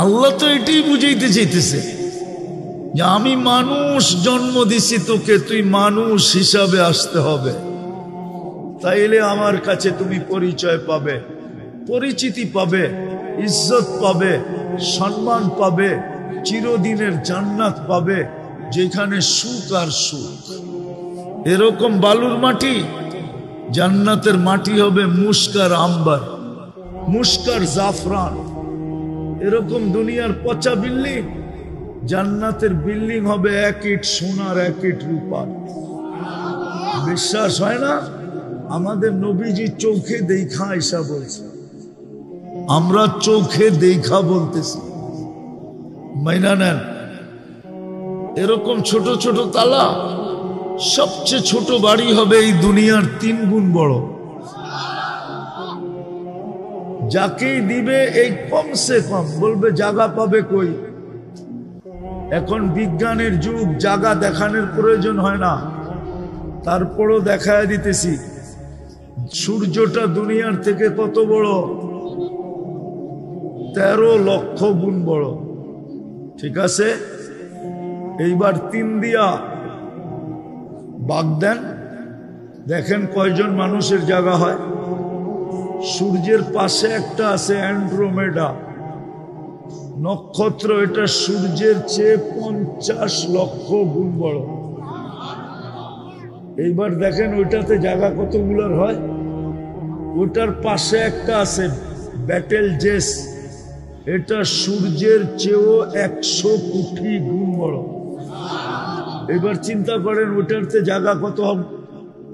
আল্লাহ তো এটাই বুঝাইতে চাইতেছে যে আমি মানুষ জন্ম দিছি তোকে, তুই মানুষ হিসাবে আসতে হবে, তাইলে আমার কাছে তুমি পরিচয় পাবে, পরিচিতি পাবে, ইজ্জত পাবে, সম্মান পাবে, চিরদিনের জান্নাত পাবে, যেখানে সুখ আর সুখ। এরকম বালুর মাটি, জান্নাতের মাটি হবে মুস্কার আম্বার, মুস্কার জাফরান। এরকম দুনিয়ার পচা বিল্ডিং, জান্নাতের বিল্ডিং হবে এক ইট সোনার, এক ইট রূপার। বিশ্বাস হয় না? আমাদের নবীজি চোখে দেখা আয়েশা বলছে, আমরা চোখে দেখা বলতেছি, মাইনা নেন। এরকম ছোট ছোট তালা, সবচেয়ে ছোট বাড়ি হবে এই দুনিয়ার 3 গুণ বড়। যাকেই দিবে এই কমসে কম বলবে জায়গা পাবে কই। এখন বিজ্ঞানের যুগ, জায়গা দেখানোর প্রয়োজন হয় না, তারপরও দেখায় দিতেছি। সূর্যটা দুনিয়ার থেকে কত বড়? 13 লক্ষ গুণ বড়। ঠিক আছে, এইবার 3 দিয়া বাগ দেন, দেখেন কয়জন মানুষের জায়গা হয়। সূর্যের পাশে একটা আছে অ্যান্ড্রোমেডা নক্ষত্র, এটা সূর্যের চেয়ে 50 লক্ষ গুণ বড়। এইবার দেখেন ওইটাতে জায়গা কতগুলোর হয়। ওটার পাশে একটা আছে ব্যাটেল জেস, এটা সূর্যের চেয়েও 100 কোটি গুণ বড়। এবার চিন্তা করেন ওটাতে জায়গা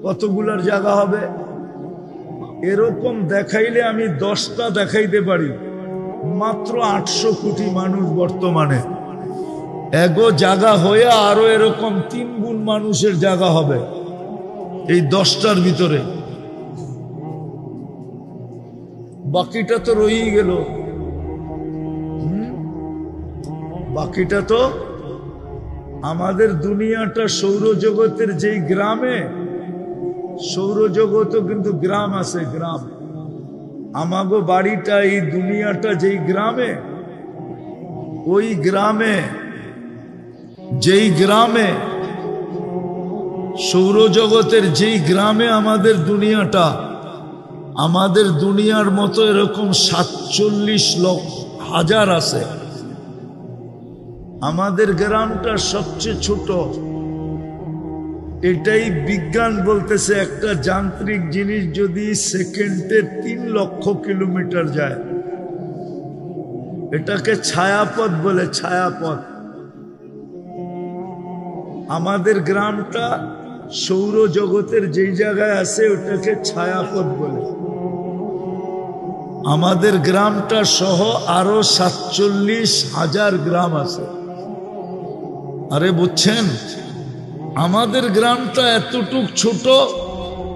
কতগুলার জায়গা হবে। এরকম দেখাইলে আমি 10টা দেখাইতে পারি। মাত্র 800 কোটি মানুষ বর্তমানে, এগো জায়গা হয়ে আরো এরকম 3 গুণ মানুষের জায়গা হবে এই 10টার ভিতরে। বাকিটা তো রয়েই গেল। বাকিটা তো আমাদের দুনিয়াটা সৌরজগতের যেই গ্রামে, সৌরজগতও কিন্তু গ্রাম আছে, গ্রাম। আমাগো বাড়িটা এই দুনিয়াটা যেই গ্রামে, ওই গ্রামে, যেই গ্রামে সৌরজগতের যেই গ্রামে আমাদের দুনিয়াটা, আমাদের দুনিয়ার মতো এরকম 47,000,000 আছে। আমাদের গ্রামটা সবচেয়ে ছোট। এটাই বিজ্ঞান বলতেছে, একটা যান্ত্রিক জিনিস যদি সেকেন্ডে 3 লক্ষ কিলোমিটার যায়, এটাকে ছায়াপথ বলে, ছায়াপথ। আমাদের গ্রামটা সৌরজগতের যেই জায়গায় আছে ওটাকে ছায়াপথ বলে। আমাদের গ্রামটা সহ আরো 47,000 গ্রাম আছে। আরে বুঝছেন, আমাদের গ্রামটা এতটুক ছোট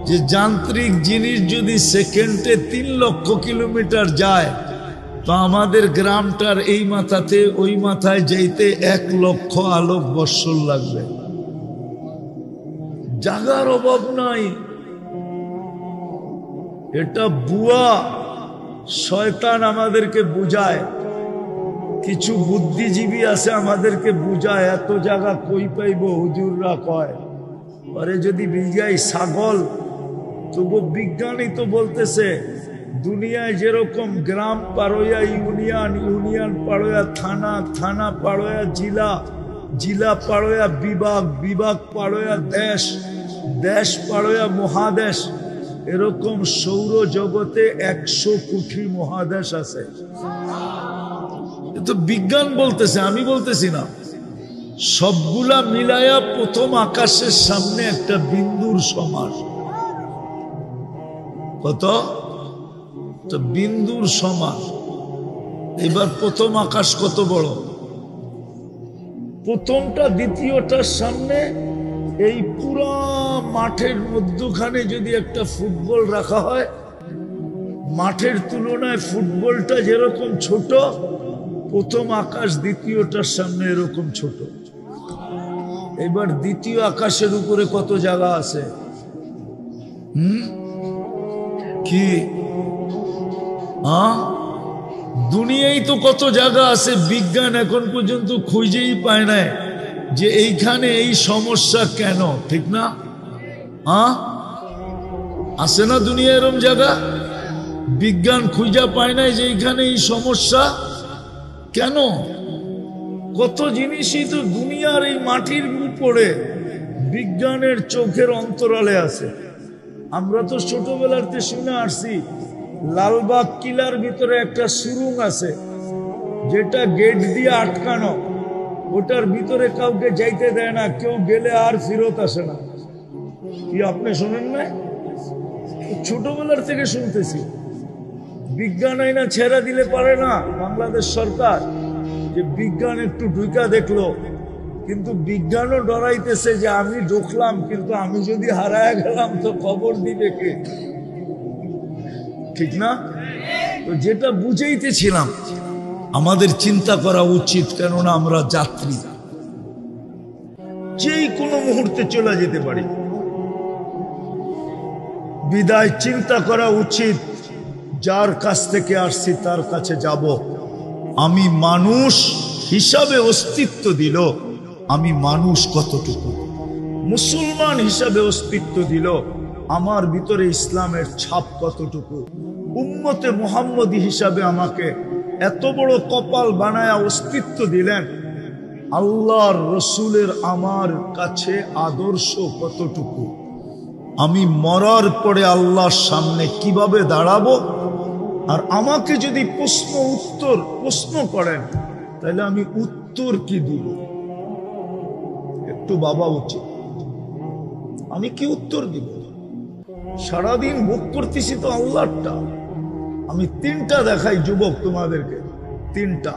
যে যান্ত্রিক জিনিস যদি সেকেন্ডে 3 লক্ষ কিলোমিটার যায়, তো আমাদের গ্রামটার এই মাথাতে ওই মাথায় যাইতে 1 লক্ষ আলোক বৎসর লাগবে। জায়গার অভাব নাই। এটা বুয়া, শয়তান আমাদেরকে বুঝায়। কিছু বুদ্ধিজীবী আছে আমাদেরকে বুঝায়, এত জায়গা কই পাইব। হুজুররা কয় আরে যদি বিঘাই ছাগল, তবু বিজ্ঞানী তো বলতেছে দুনিয়ায় যেরকম গ্রাম পাড়োয়া ইউনিয়ন, ইউনিয়ন পাড়োয়া থানা, থানা পাড়োয়া জিলা, জিলা পাড়োয়া বিভাগ, বিভাগ পাড়োয়া দেশ, দেশ পাড়োয়া মহাদেশ, এরকম সৌরজগতে 100 কোটি মহাদেশ আছে। তো বিজ্ঞান বলতেছে, আমি বলতেছি না। সবগুলা মিলায়া প্রথম আকাশের সামনে একটা বিন্দুর সমান। কত? বিন্দুর সমান। এবার প্রথম আকাশ কত বড়? প্রথমটা দ্বিতীয়টার সামনে এই পুরো মাঠের মধ্যখানে যদি একটা ফুটবল রাখা হয়, মাঠের তুলনায় ফুটবলটা যেরকম ছোট, প্রথম আকাশ দ্বিতীয়টার সামনে এরকম ছোট। এবার দ্বিতীয় আকাশের উপরে কত জায়গা আছে? কি দুনিয়ায় তো কত জায়গা আছে, বিজ্ঞান এখন পর্যন্ত খুঁজেই পায় না যে এইখানে এই সমস্যা কেন, ঠিক না? আছে না দুনিয়া এরম জায়গা? বিজ্ঞান খুঁজা পায় না যে এইখানে এই সমস্যা কেন। কত জিনিসই তো দুনিয়ার এই মাটির উপরে বিজ্ঞানের চোখের অন্তরালে আছে। আমরা তো ছোটবেলাতে শুনে আসছি লালবাগ কিলার ভিতরে একটা সুরুং আছে, যেটা গেট দিয়ে আটকানো, ওটার ভিতরে কাউকে যাইতে দেয় না, কেউ গেলে আর ফেরত আসে না। কি আপনি শোনেন না? ছোটবেলার থেকে শুনতেছি। বিজ্ঞান আইনা ছেড়া দিলে পারে না বাংলাদেশ সরকার, যে বিজ্ঞান একটু ঢুকা দেখলো, কিন্তু বিজ্ঞানও ডরাইতেছে যে আমি ঢুকলাম, কিন্তু আমি যদি হারায় গেলাম তো খবর দিবে কে, ঠিক না? তো যেটা বুঝাইতেছিলাম, আমাদের চিন্তা করা উচিত, কেননা আমরা যাত্রী, যেই কোনো মুহূর্তে চলে যেতে পারি। বিদায় চিন্তা করা উচিত, যার কাছ থেকে আসছি তার কাছে যাব। আমি মানুষ হিসাবে অস্তিত্ব দিল, আমি মানুষ কতটুকু, মুসলমান হিসাবে অস্তিত্ব দিল, আমার ভিতরে ইসলামের ছাপ কতটুকু, উম্মতে মুহাম্মদী হিসাবে আমাকে এত বড় কপাল বানায়া অস্তিত্ব দিলেন, আল্লাহর রসুলের আমার কাছে আদর্শ কতটুকু, আমি মরার পরে আল্লাহর সামনে কিভাবে দাঁড়াবো। আর আমাকে যদি প্রশ্ন করেন, তাহলে আমি উত্তর কি দিব? একটু ভাবা উচিত, আমি কি উত্তর দিব? সারাদিন ভোগ করতেছি তো আল্লাহরটা। আমি তিনটা দেখাই যুবক তোমাদেরকে, তিনটা।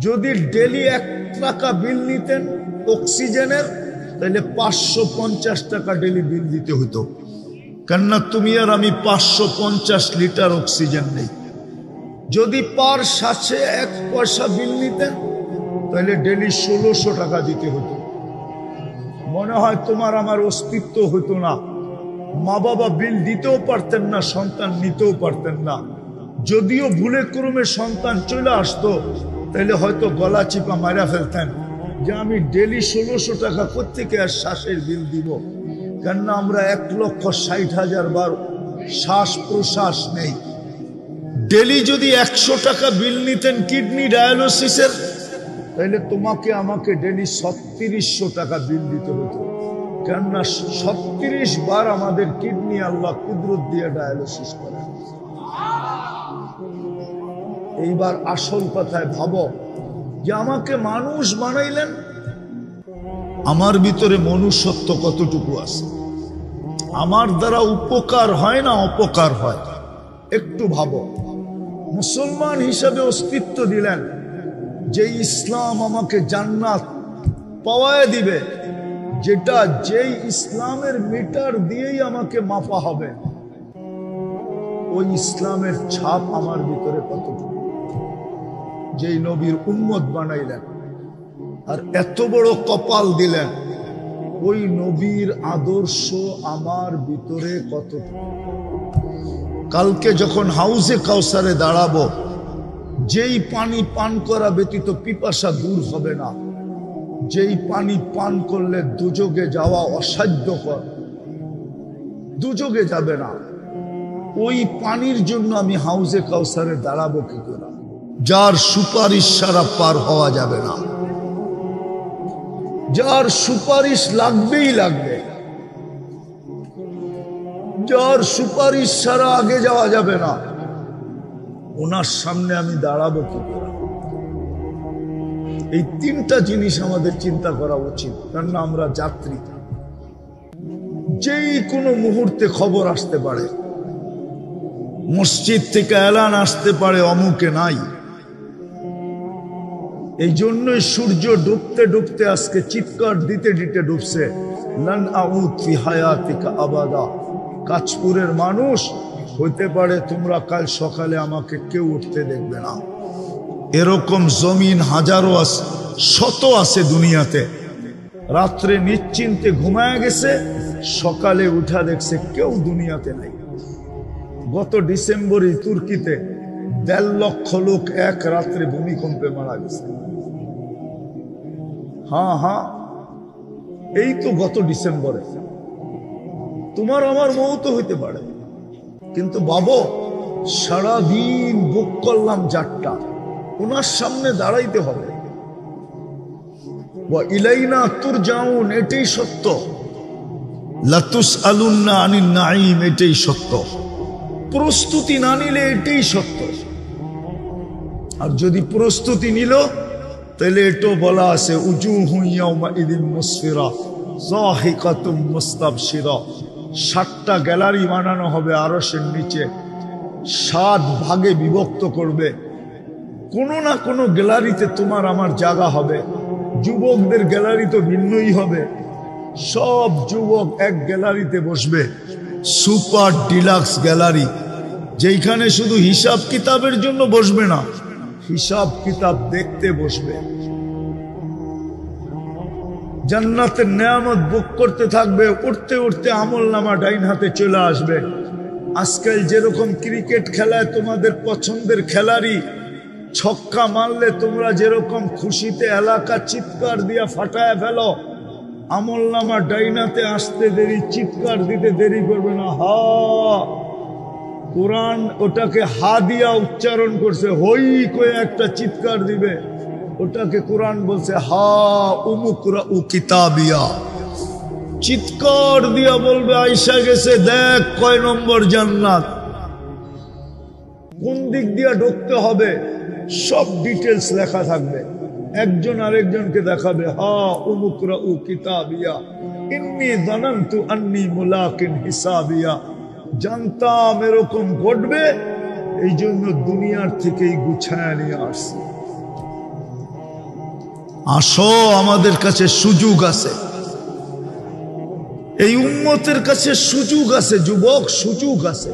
যদি ডেলি 1 টাকা বিল নিতেন অক্সিজেনের, তাহলে 550 টাকা ডেলি বিল দিতে হতো। কেননা তুমি আর আমি 550 লিটার অক্সিজেন নেই। যদি পার শ্বাসে 1 পয়সা বিল নিতেন, তাহলে ডেলি 1600 টাকা দিতে হতো। মনে হয় তোমার আমার অস্তিত্ব হতো না। মা বাবা বিল দিতেও পারতেন না, সন্তান নিতেও পারতেন না। যদিও ভুলে ক্রমে সন্তান চলে আসতো, তাহলে হয়তো গলা চিপা মারা ফেলতেন যে আমি ডেলি 1600 টাকা কোত্থেকে আর শ্বাসের বিল দিব। কেননা আমরা 1,60,000 বার শ্বাস প্রশ্বাস নেই। ডেলি যদি 100 টাকা বিল নিতেন কিডনি ডায়ালিসিসের, তাহলে তোমাকে আমাকে ডেলি 3600 টাকা বিল দিতে হতো। কেননা 36 বার আমাদের কিডনি আল্লাহ কুদরত দিয়ে ডায়ালিসিস করে। এইবার আসল কথায় ভাবো যে আমাকে মানুষ বানাইলেন, আমার ভিতরে মনুষ্যত্ব কতটুকু আছে, আমার দ্বারা উপকার হয় না অপকার হয়, একটু ভাবো। মুসলমান হিসাবে অস্তিত্ব দিলেন, যে ইসলাম আমাকে জান্নাত পাওয়ায় দিবে, যেটা যেই ইসলামের মিটার দিয়েই আমাকে মাপা হবে, ওই ইসলামের ছাপ আমার ভিতরে কতটুকু। যেই নবীর উম্মত বানাইলেন আর এত বড় কপাল দিলেন, ওই নবীর আদর্শ আমার ভিতরে কতটুকু। কালকে যখন হাউজে কাউসারে দাঁড়াবো, যেই পানি পান করা ব্যতীত পিপাসা দূর হবে না, যেই পানি পান করলে দুযোগে যাওয়া অসাধ্যকর, দুযোগে যাবে না, ওই পানির জন্য আমি হাউজে কাউসারে দাঁড়াবো কি করে? যার সুপারিশ ছাড়া পার হওয়া যাবে না, যার সুপারিশ লাগবেই লাগবে, যার সুপারিশ ছাড়া আগে যাওয়া যাবে না, ওনার সামনে আমি দাঁড়াবো কি করে? এই তিনটা জিনিস আমাদের চিন্তা করা উচিত। কেননা আমরা যাত্রী, যেই কোনো মুহূর্তে খবর আসতে পারে, মসজিদ থেকে এলান আসতে পারে অমুকে নাই। এই জন্যই সূর্য ডুবতে ডুবতে আজকে চিৎকার দিতে দিতে ডুবছে, লান আউদ ফি হায়াতিকা আবাদা। কাঁচপুরের মানুষ, হইতে পারে তোমরা কাল সকালে আমাকে কেউ উঠতে দেখবে না। এরকম জমিন হাজারো আছে, শত আছে দুনিয়াতে। রাত্রে নিশ্চিন্তে ঘুমায় গেছে, সকালে উঠা দেখছে কেউ দুনিয়াতে নাই। গত ডিসেম্বরে তুর্কিতে 1.5 লক্ষ লোক এক রাত্রে ভূমিকম্পে মারা গেছে। হ্যাঁ, এই তো গত ডিসেম্বরে। তোমার আমার মৌত হইতে পারে, কিন্তু বাবা সারাদিন বুক করলাম যাত্রা, ওনার সামনে দাঁড়াইতে হবে। ইলাইনা তুরজাউন, এটাই সত্য। লাতুসআলুন্না আনিন নাঈম, এটাই সত্য। প্রস্তুতি না নিলে এটাই সত্য। আর যদি প্রস্তুতি নিল, তাহলে এটাও বলা আছে উজুহু ইয়াউমাইযিন মুসফিরা যাহিকাতুম মুস্তাবশিরা। 7টা গ্যালারি বানানো হবে আরশের নিচে, 7 ভাগে বিভক্ত করবে। কোনো না কোনো গ্যালারিতে তোমার আমার জায়গা হবে। যুবকদের গ্যালারি তো ভিন্নই হবে। সব যুবক এক গ্যালারিতে বসবে, সুপার ডিলাক্স গ্যালারি, যেখানে শুধু হিসাব কিতাবের জন্য বসবে না, হিসাব কিতাব দেখতে বসবে। জান্নাতের নেয়ামত ভোগ করতে থাকবে। উঠতে উঠতে আমল নামা ডাইন হাতে চলে আসবে। আজকাল যেরকম ক্রিকেট খেলায় তোমাদের পছন্দের খেলারি ছক্কা মারলে তোমরা যেরকম খুশিতে এলাকা চিৎকার দিয়া ফাটায় ফেলো, আমল নামা ডাইনাতে আসতে দেরি, চিৎকার দিতে দেরি করবে না। হা, কোরআন ওটাকে হা দিয়া উচ্চারণ করছে, হই কয়ে একটা চিৎকার দিবে, ওটাকে কোরআন বলছে হা উমুকরা উ কিতাবিয়া। চিৎকার দিয়া বলবে আইসা গেছে, দেখ কয় নম্বর জান্নাত, কোন দিক দিয়া ঢুকতে হবে, সব ডিটেলস লেখা থাকবে। একজন আরেকজনকে দেখাবে, হা উমুকরা উ কিতাবিয়া ইন্নী যানানতু আন্নী মুলাকিন হিসাবিয়া। জানতাম এরকম ঘটবে, এই জন্য দুনিয়ার থেকেই গুছায় নিয়ে আসছে। আসো, আমাদের কাছে সুযোগ আছে, এই উম্মতের কাছে সুযোগ আছে। যুবক, সুযোগ আছে।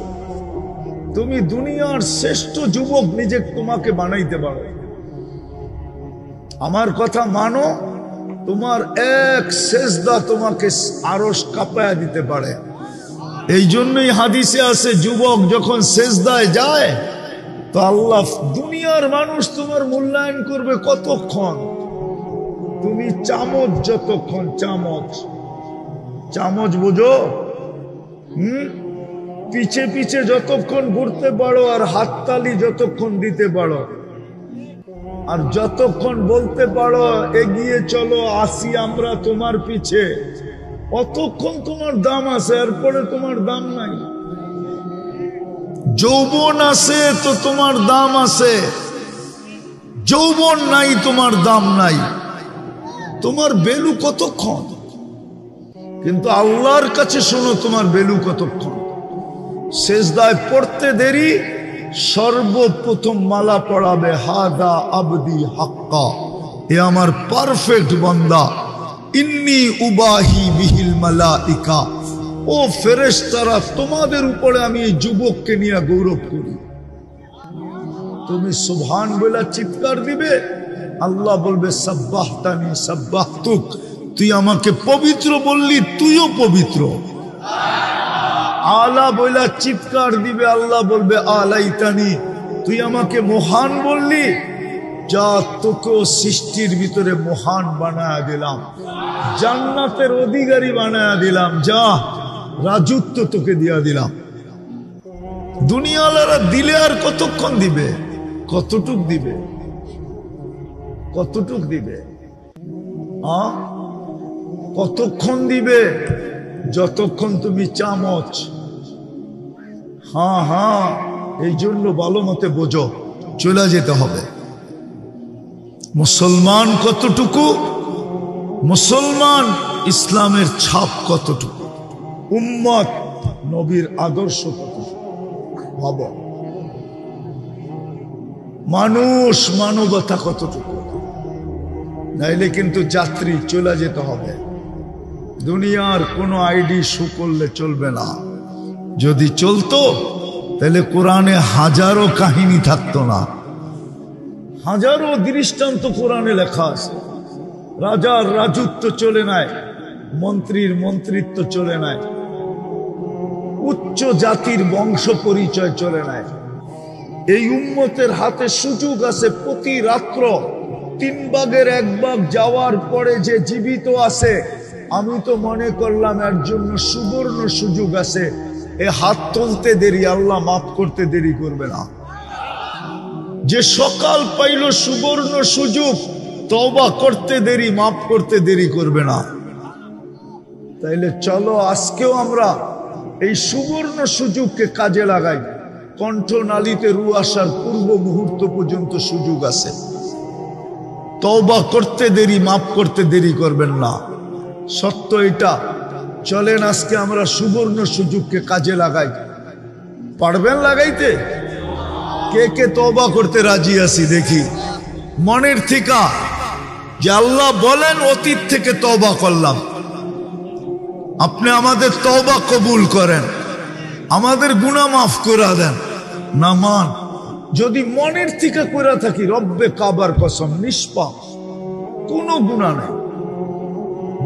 তুমি দুনিয়ার শ্রেষ্ঠ যুবক নিজে তোমাকে বানাইতে পারো। আমার কথা মানো, তোমার এক সেজদা তোমাকে আরশ কাঁপায়া দিতে পারে। এই জন্যই হাদিসে আছে, যুবক যখন সেজদায় যায় তো আল্লাহ, দুনিয়ার মানুষ তোমার মূল্যায়ন করবে কতক্ষণ? তুমি চামচ যতক্ষণ, চামচ বোঝো? পিছে পিছে যতক্ষণ ঘুরতে পারো আর হাততালি যতক্ষণ দিতে পারো আর যতক্ষণ বলতে পারো এগিয়ে চলো, আসি আমরা তোমার পিছে, অতক্ষণ তোমার দাম আছে। এরপরে তোমার দাম নাই। যৌবন আছে তো তোমার দাম আছে, যৌবন নাই তোমার দাম নাই। তোমার ভ্যালু কতক্ষণ? কিন্তু আল্লাহর কাছে শোনো, তোমার ভ্যালু কতক্ষণ? সেজদায় পড়তে দেরি, সর্বপ্রথম মালা পড়াবে হাদা আবদি হাক্কা, এ আমার পারফেক্ট বান্দা। ইন্নী উবাহি বিহিল মালাইকা, ও ফেরেশতারা, তোমাদের উপরে আমি এই যুবককে নিয়ে গৌরব করি। তুমি সুবহান বলে চিৎকার দিবে, আল্লাহ বলবে সাব্বাহতানি সাব্বাহতুক, তুই আমাকে পবিত্র বললি, তুইও পবিত্র। আলা বইলা চিৎকার দিবে, আল্লাহ বলবে আলাইতানি, তুই আমাকে মহান বললি, যা তোকেও সৃষ্টির ভিতরে মহান বানায়া দিলাম, জান্নাতের অধিকারী বানায়া দিলাম, যা রাজত্ব তোকে দিয়া দিলাম। দুনিয়ালারা দিলে আর কতক্ষণ দিবে? কতটুক দিবে? কতটুক দিবে? কতক্ষণ দিবে? যতক্ষণ তুমি চামচ। হ্যাঁ, এই জন্য ভালো মতে বোঝো, চলে যেতে হবে। মুসলমান কতটুকু? মুসলমান ইসলামের ছাপ কতটুকু? উম্মত নবীর আদর্শ কতটুকু? ভাবো, মানুষ মানবতা কতটুকু? নাইলে কিন্তু যাত্রী, চলে যেতে হবে। দুনিয়ার কোনো আইডি শো করলে চলবে না। যদি চলতো তাহলে কোরআনে হাজারো কাহিনী থাকতো না, হাজারো দৃষ্টান্ত কোরআনে লেখা আছে। রাজার রাজত্ব চলে নাই, মন্ত্রীর মন্ত্রিত্ব চলে নাই, উচ্চ জাতির বংশ পরিচয় চলে নাই। এই উম্মতের হাতে সুযোগ আছে প্রতি রাত্র 3 ভাগের 1 ভাগ যাওয়ার পরে যে জীবিত আছে, আমি তো মনে করলাম এর জন্য সুবর্ণ সুযোগ আছে। এ হাত তুলতে দেরি, আল্লাহ মাফ করতে দেরি করবে না। যে সকাল পাইল সুবর্ণ সুযোগ, তওবা করতে দেরি, মাফ করতে দেরি করবে না। তাইলে চলো আজকেও আমরা এই সুবর্ণ সুযোগকে কাজে লাগাই। কণ্ঠনালীতে রু আসার পূর্ব মুহূর্ত পর্যন্ত সুযোগ আছে। তওবা করতে দেরি, মাফ করতে দেরি করবেন না। সত্য এটা। চলেন আজকে আমরা সুবর্ণ সুযোগকে কাজে লাগাই। পারবেন লাগাইতে? কে কে তওবা করতে রাজি আছি দেখি মনের থেকে, যে আল্লাহ বলেন অতীত থেকে তওবা করলাম, আপনি আমাদের তওবা কবুল করেন, আমাদের গুনাহ মাফ করে দেন। না মান, যদি মনের থেকে করে থাকি, রব্বে কাবার কসম নিষ্পাপ, কোনো গুনাহ নেই,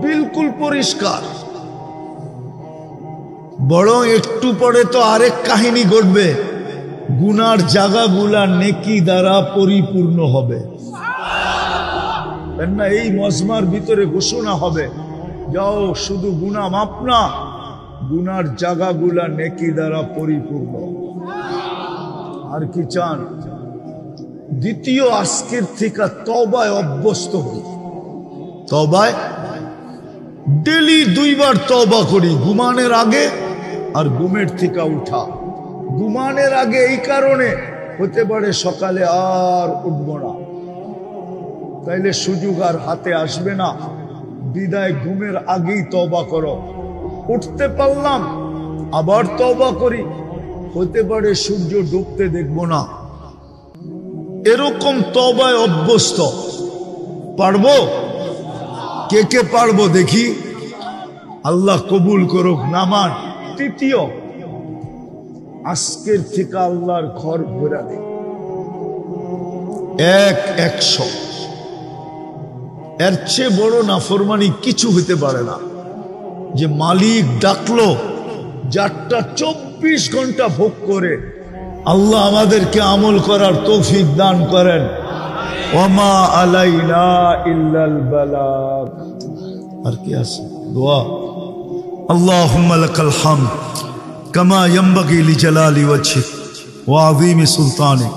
বিলকুল পরিষ্কার। বরং একটু পরে তো আরেক কাহিনী ঘটবে, গুনার জায়গাগুলা নেকি দ্বারা পরিপূর্ণ হবে না। এই মজমার ভিতরে ঘোষণা হবে, যাও শুধু গুনাহ মাপ না, গুনার জায়গাগুলা নেকি দ্বারা পরিপূর্ণ। আর কি চান? দ্বিতীয়, আজকের থেকে তওবায় অভ্যস্ত হই। তওবায় ডেলি 2 বার তওবা করি, ঘুমানোর আগে আর ঘুমের থেকে উঠা। ঘুমানোর আগে এই কারণে, হতে পারে সকালে আর উঠব না, তাইলে সুযোগ আর হাতে আসবে না। বিদায় ঘুমের আগেই তওবা করো। উঠতে পারলাম, আবার তওবা করি, হতে পারে সূর্য ডুবতে দেখব না। এরকম তওবায় অভ্যস্ত। পারবো? কে কে পারবো দেখি? আল্লাহ কবুল করুক। নামান তৃতীয়, আজকের থেকে আল্লাহর ঘর ঘোরা দে 100। এর চেয়ে বড় নাফরমানি কিছু হইতে পারে না। যে মালিক ডাকলো, যারটা 24 ঘন্টা ভোগ করে। আল্লাহ আমাদেরকে আমল করার তৌফিক দান করেন। ওমা আলাইনা ইল্লাল বালাগ। আর কি আছে? দোয়া। আল্লাহুম্মা লাকাল হামদ কামা ইয়ানবাগি লিজালালি ওয়াজহিক ওয়া আযীমি সুলতানিক।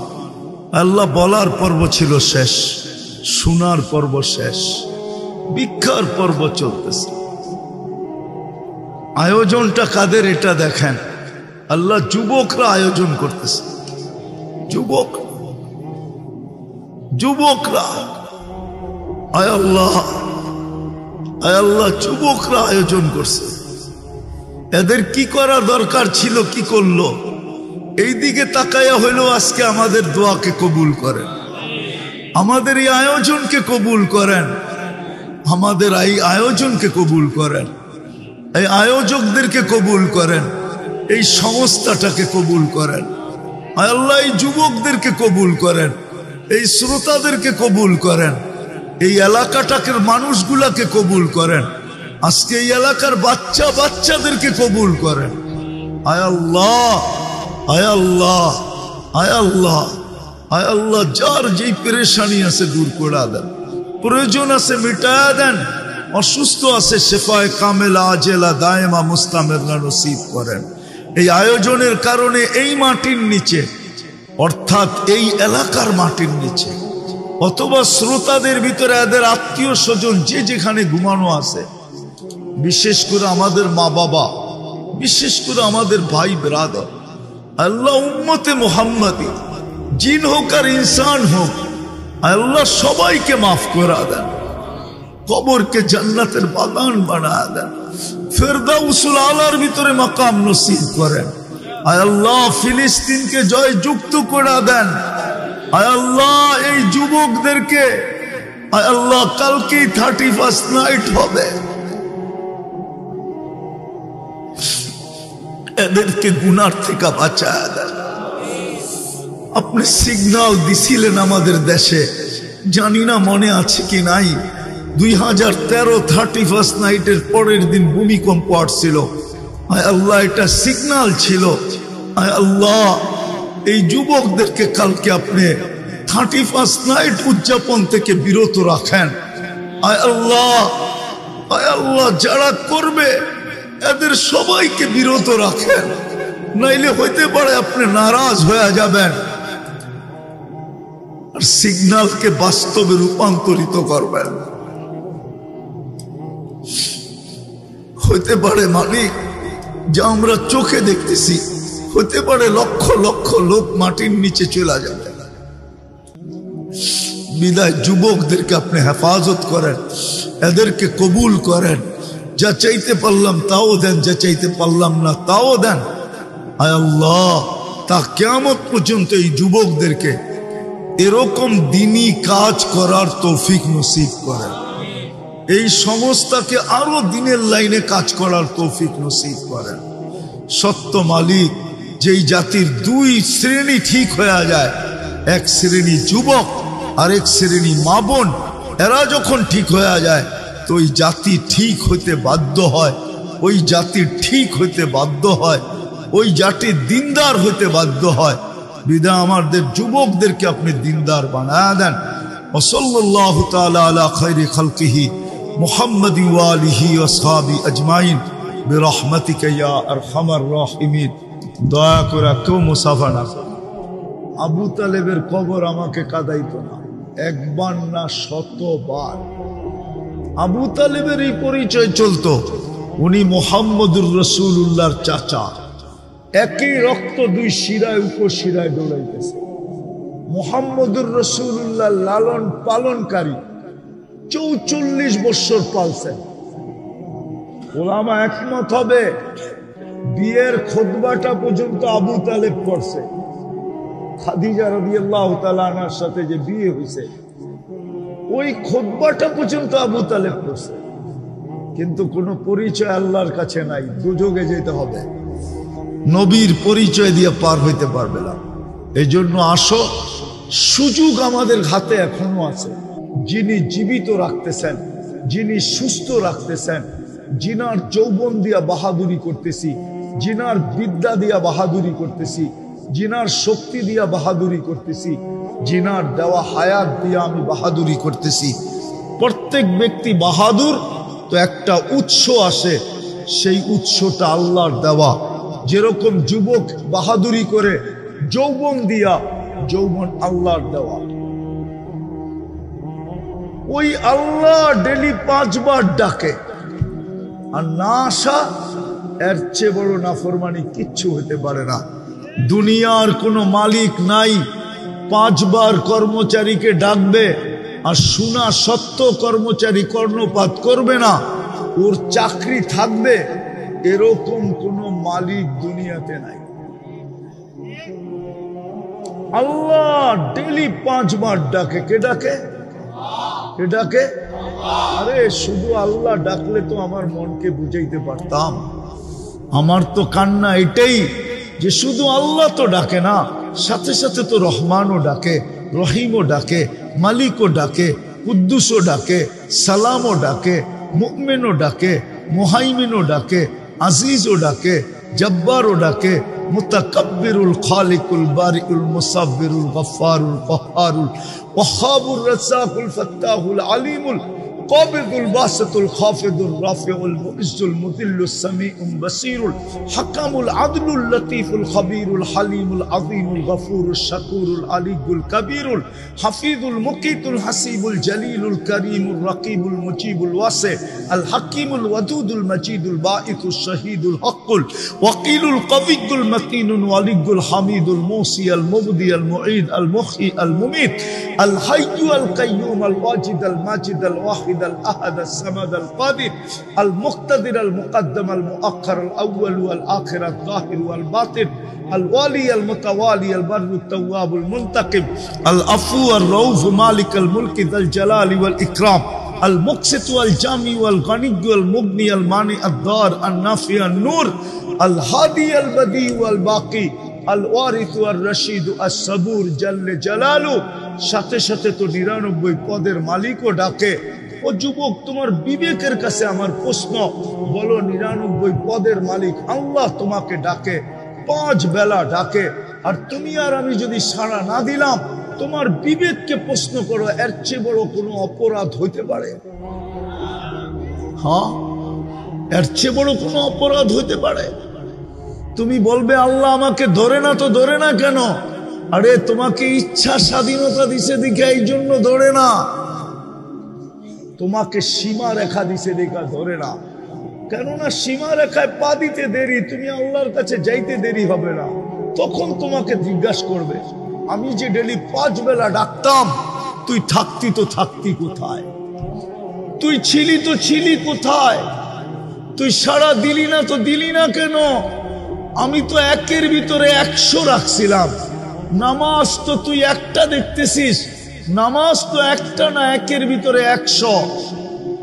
আল্লাহ বলার পর্ব ছিল শেষ, শোনার পর্ব শেষ, ভিক্ষার পর্ব চলতেছে। আয়োজনটা কাদের এটা দেখেন। আল্লাহ যুবকরা আয়োজন করতেছে। যুবকরা আয় আল্লাহ যুবকরা আয়োজন করছে। এদের কি করা দরকার ছিল, কি করলো? এই দিকে তাকায়া হইলো আজকে আমাদের দোয়াকে কবুল করেন, আমাদের এই আয়োজনকে কবুল করেন, আমাদের এই আয়োজনকে কবুল করেন, এই আয়োজকদেরকে কবুল করেন, এই সংস্থাটাকে কবুল করেন। আল্লাহ এই যুবকদেরকে কবুল করেন, এই শ্রোতাদেরকে কবুল করেন, এই এলাকাটাকে মানুষগুলাকে কবুল করেন, আজকে এই এলাকার বাচ্চাদেরকে কবুল করেন। আয় আল্লাহ, আয় আল্লাহ, আয় আল্লাহ, আয় আল্লাহ, যার যেই পেরেশানি আছে দূর করে দেন, প্রয়োজন আছে মিটায়া দেন, অসুস্থ আছে শেফায়ে কামেলা আজেলা দায়েমা মুস্তামিরা নসিব করেন। এই আয়োজনের কারণে এই মাটির নিচে, অর্থাৎ এই এলাকার মাটির নিচে, অথবা শ্রোতাদের ভিতরে এদের আত্মীয় স্বজন যে যেখানে ঘুমানো আছে, বিশেষ করে আমাদের মা বাবা, বিশেষ করে আমাদের ভাই ব্রাদার, আল্লাহ উম্মতে মুহাম্মাদি জিন হোক আর ইনসান হোক, আল্লাহ সবাইকে মাফ করে দেন, কবরকে জান্নাতের বাগান বানায় দেন, ফেরদাউসুল আলার ভিতরে মাকাম নসিব করেন। আয় আল্লাহ ফিলিস্তিনকে জয় যুক্ত করে দেন। আয় আল্লাহ এই যুবকদেরকে, আয় আল্লাহ কালকেই 31st নাইট হবে, এদেরকে গুনার থেকে বাঁচায় দেন। আপনি সিগন্যাল দিছিলেন আমাদের দেশে, জানি না মনে আছে কি নাই, 2013 31st নাইটের পরের দিন ভূমিকম্প আসছিল। আয় আল্লাহ এটা সিগন্যাল ছিল। আয় আল্লাহ এই যুবকদেরকে কালকে আপনি 31 নাইট উদযাপন থেকে বিরত রাখেন। আয় আল্লাহ, আয় আল্লাহ, যারা করবে এদের সবাইকে বিরত রাখেন, নাইলে হইতে পারে আপনি নারাজ হয়ে যাবেন আর সিগন্যালকে বাস্তবে রূপান্তরিত করবেন। হইতে পারে মালিক, যা আমরা চোখে দেখতেছি, হতে পারে লক্ষ লক্ষ লোক মাটির নিচে চলে যাবে। বিদায় যুবকদেরকে আপনি হেফাজত করেন, এদেরকে কবুল করেন। যা চাইতে পারলাম তাও দেন, যা চাইতে পারলাম না তাও দেন। আয় আল্লাহ, তা কিয়ামত পর্যন্ত এই যুবকদেরকে এরকম দিনই কাজ করার তৌফিক নসিব করেন। এই সংস্থাকে আরো দিনের লাইনে কাজ করার তৌফিক নসিব করেন। সত্য মালিক, যেই জাতির দুই শ্রেণী ঠিক হয়ে যায়, এক শ্রেণী যুবক আর এক শ্রেণী মা বোন, এরা যখন ঠিক হয়ে যায় তো ওই জাতি ঠিক হইতে বাধ্য হয়, ওই জাতি ঠিক হইতে বাধ্য হয়, ওই জাতি দিনদার হইতে বাধ্য হয়। বিধায় আমাদের যুবকদেরকে আপনি দিনদার বানায়া দেন। ওয়াসাল্লাল্লাহু তাআলা আলা খায়রি খালকিহি মুহাম্মাদি ওয়া আলিহি ওয়া আসহাবি আজমাইন বিরহমাতিকা ইয়া আরহামার রাহিমিন। দয়া করে কেউ মুসাফা না। আবু তালেবের কবর আমাকে কাঁদাইতো না, একবার না শতবার। আবু তালেবের এই পরিচয় চলতো, উনি মুহাম্মদুর রাসূলুল্লাহর চাচা। একই রক্ত দুই শিরায় উপশিরায় দৌড়াইতেছে। মুহাম্মদুর রাসূলুল্লাহ লালন পালনকারী 44 বছর পালছেন। ওলামা একমত হবে, বিয়ের খুতবাটা পর্যন্ত আবু তালেব করছে। খাদিজা রাদিয়াল্লাহু তাআলা আনহার সাথে যে বিয়ে হয়েছে, ওই খুতবাটা পর্যন্ত আবু তালেব করছে। কিন্তু কোনো পরিচয় আল্লাহর কাছে নাই, দুজকে যেতে হবে। নবীর পরিচয় দিয়ে পার হইতে পারবে না। এই জন্য আসো, সুযোগ আমাদের হাতে এখনো আছে। যিনি জীবিত রাখতেছেন, যিনি সুস্থ রাখতেছেন, জিনার যৌবন দিয়া বাহাদুরি করতেছি, জিনার বিদ্যা দিয়া বাহাদুরি করতেছি, জিনার শক্তি দিয়া বাহাদুরি করতেছি, জিনার দেওয়া হায়াত দিয়া আমি বাহাদুরি করতেছি। প্রত্যেক ব্যক্তি বাহাদুর তো একটা উৎস আসে, সেই উৎসটা আল্লাহর দেওয়া। যেরকম যুবক বাহাদুরি করে যৌবন দিয়া, যৌবন আল্লাহর দেওয়া। ওই আল্লাহ ডেলি 5 বার ডাকে, আর না আসা এর চেয়ে বড় নাফরমানি কিচ্ছু হতে পারে না। দুনিয়ার কোনো মালিক নাই 5 বার কর্মচারীকে ডাকবে আর শোনা সত্য কর্মচারী কর্ণপাত করবে না, ওর চাকরি থাকবে, এরকম কোন মালিক দুনিয়াতে নাই। আল্লাহ ডেলি 5 বার ডাকে। কে ডাকে? কে ডাকে? আরে শুধু আল্লাহ ডাকলে তো আমার মনকে বুঝাইতে পারতাম। আমার তো কান্না এটাই যে শুধু আল্লাহ তো ডাকে না, সাথে সাথে তো রহমানও ডাকে, রহিমও ডাকে, মালিকও ডাকে, কুদ্দুসও ডাকে, সালামও ডাকে, মুমিনও ডাকে, মুহাইমিনও ডাকে, আজিজও ডাকে, জব্বারও ডাকে, মুতাকাব্বিরুল খালিকুল বারিউল মুসাব্বিরুল গফফারুল কহ্হারুল ওয়াহ্হাবুর রাজ্জাকুল ফাত্তাহুল আলিমুল قابض الباسط الخافض الرافع المعز المذل السميع البصير الحكم العدل اللطيف الخبير الحليم العظيم الغفور الشكور العلي الكبير الحفيظ المقيت الحسيب الجليل الكريم الرقيب المجيب الواسع الحكيم الودود المجيد الباعث الشهيد الحق الوكيل القوي المتين الولي الحميد الموصي المبدي المعيد المحيي المميت الحي القيوم الواجد الماجد الواحد الأحد الصمد القادر المقتدر المقدم المؤخر الأول والآخر الظاهر والباطن الوالي المتوالي البر التواب المنتقم العفو الرؤوف مالك الملك ذا الجلال والإكرام المقسط والجامع والغني والمغني المانع الضار النافع النور الهادي البديع والباقي الوارث والرشيد الصبور جل جلاله সাথে সাথে তো 99 পদের মালিকও ডাকে। ও যুবক, তোমার বিবেকের কাছে আমার প্রশ্ন, বলো 99 পদের মালিক আল্লাহ তোমাকে ডাকে, 5 বেলা ডাকে, আর তুমি আর আমি যদি সাড়া না দিলাম, তোমার বিবেককে প্রশ্ন করো, এর চেয়ে বড় কোনো অপরাধ হইতে পারে? হ্যাঁ, এর চেয়ে বড় কোনো অপরাধ হইতে পারে? তুমি বলবে আল্লাহ আমাকে ধরে না, তো ধরে না কেন? আরে তোমাকে ইচ্ছা স্বাধীনতা দিছে দেখে এই জন্য ধরে না, তোমাকে সীমা রেখা দিছে দেখা ধরে না। কেননা সীমা রেখায় পা দিতে দেরি, তুমি আল্লাহর কাছে যাইতে দেরি হবে না। তখন তোমাকে জিজ্ঞাসা করবে, আমি যে ডেলি 5 বেলা ডাকতাম, তুই থাকতি তো থাকতি কোথায়? তুই ছিলি তো ছিলি কোথায়? তুই সাড়া দিলি না তো দিলি না কেন? আমি তো 1-এর ভিতরে 100 রাখছিলাম। নামাজ তো তুই একটা দেখতেছিস, নামাজ তো একটা না, 1-এর ভিতরে 100।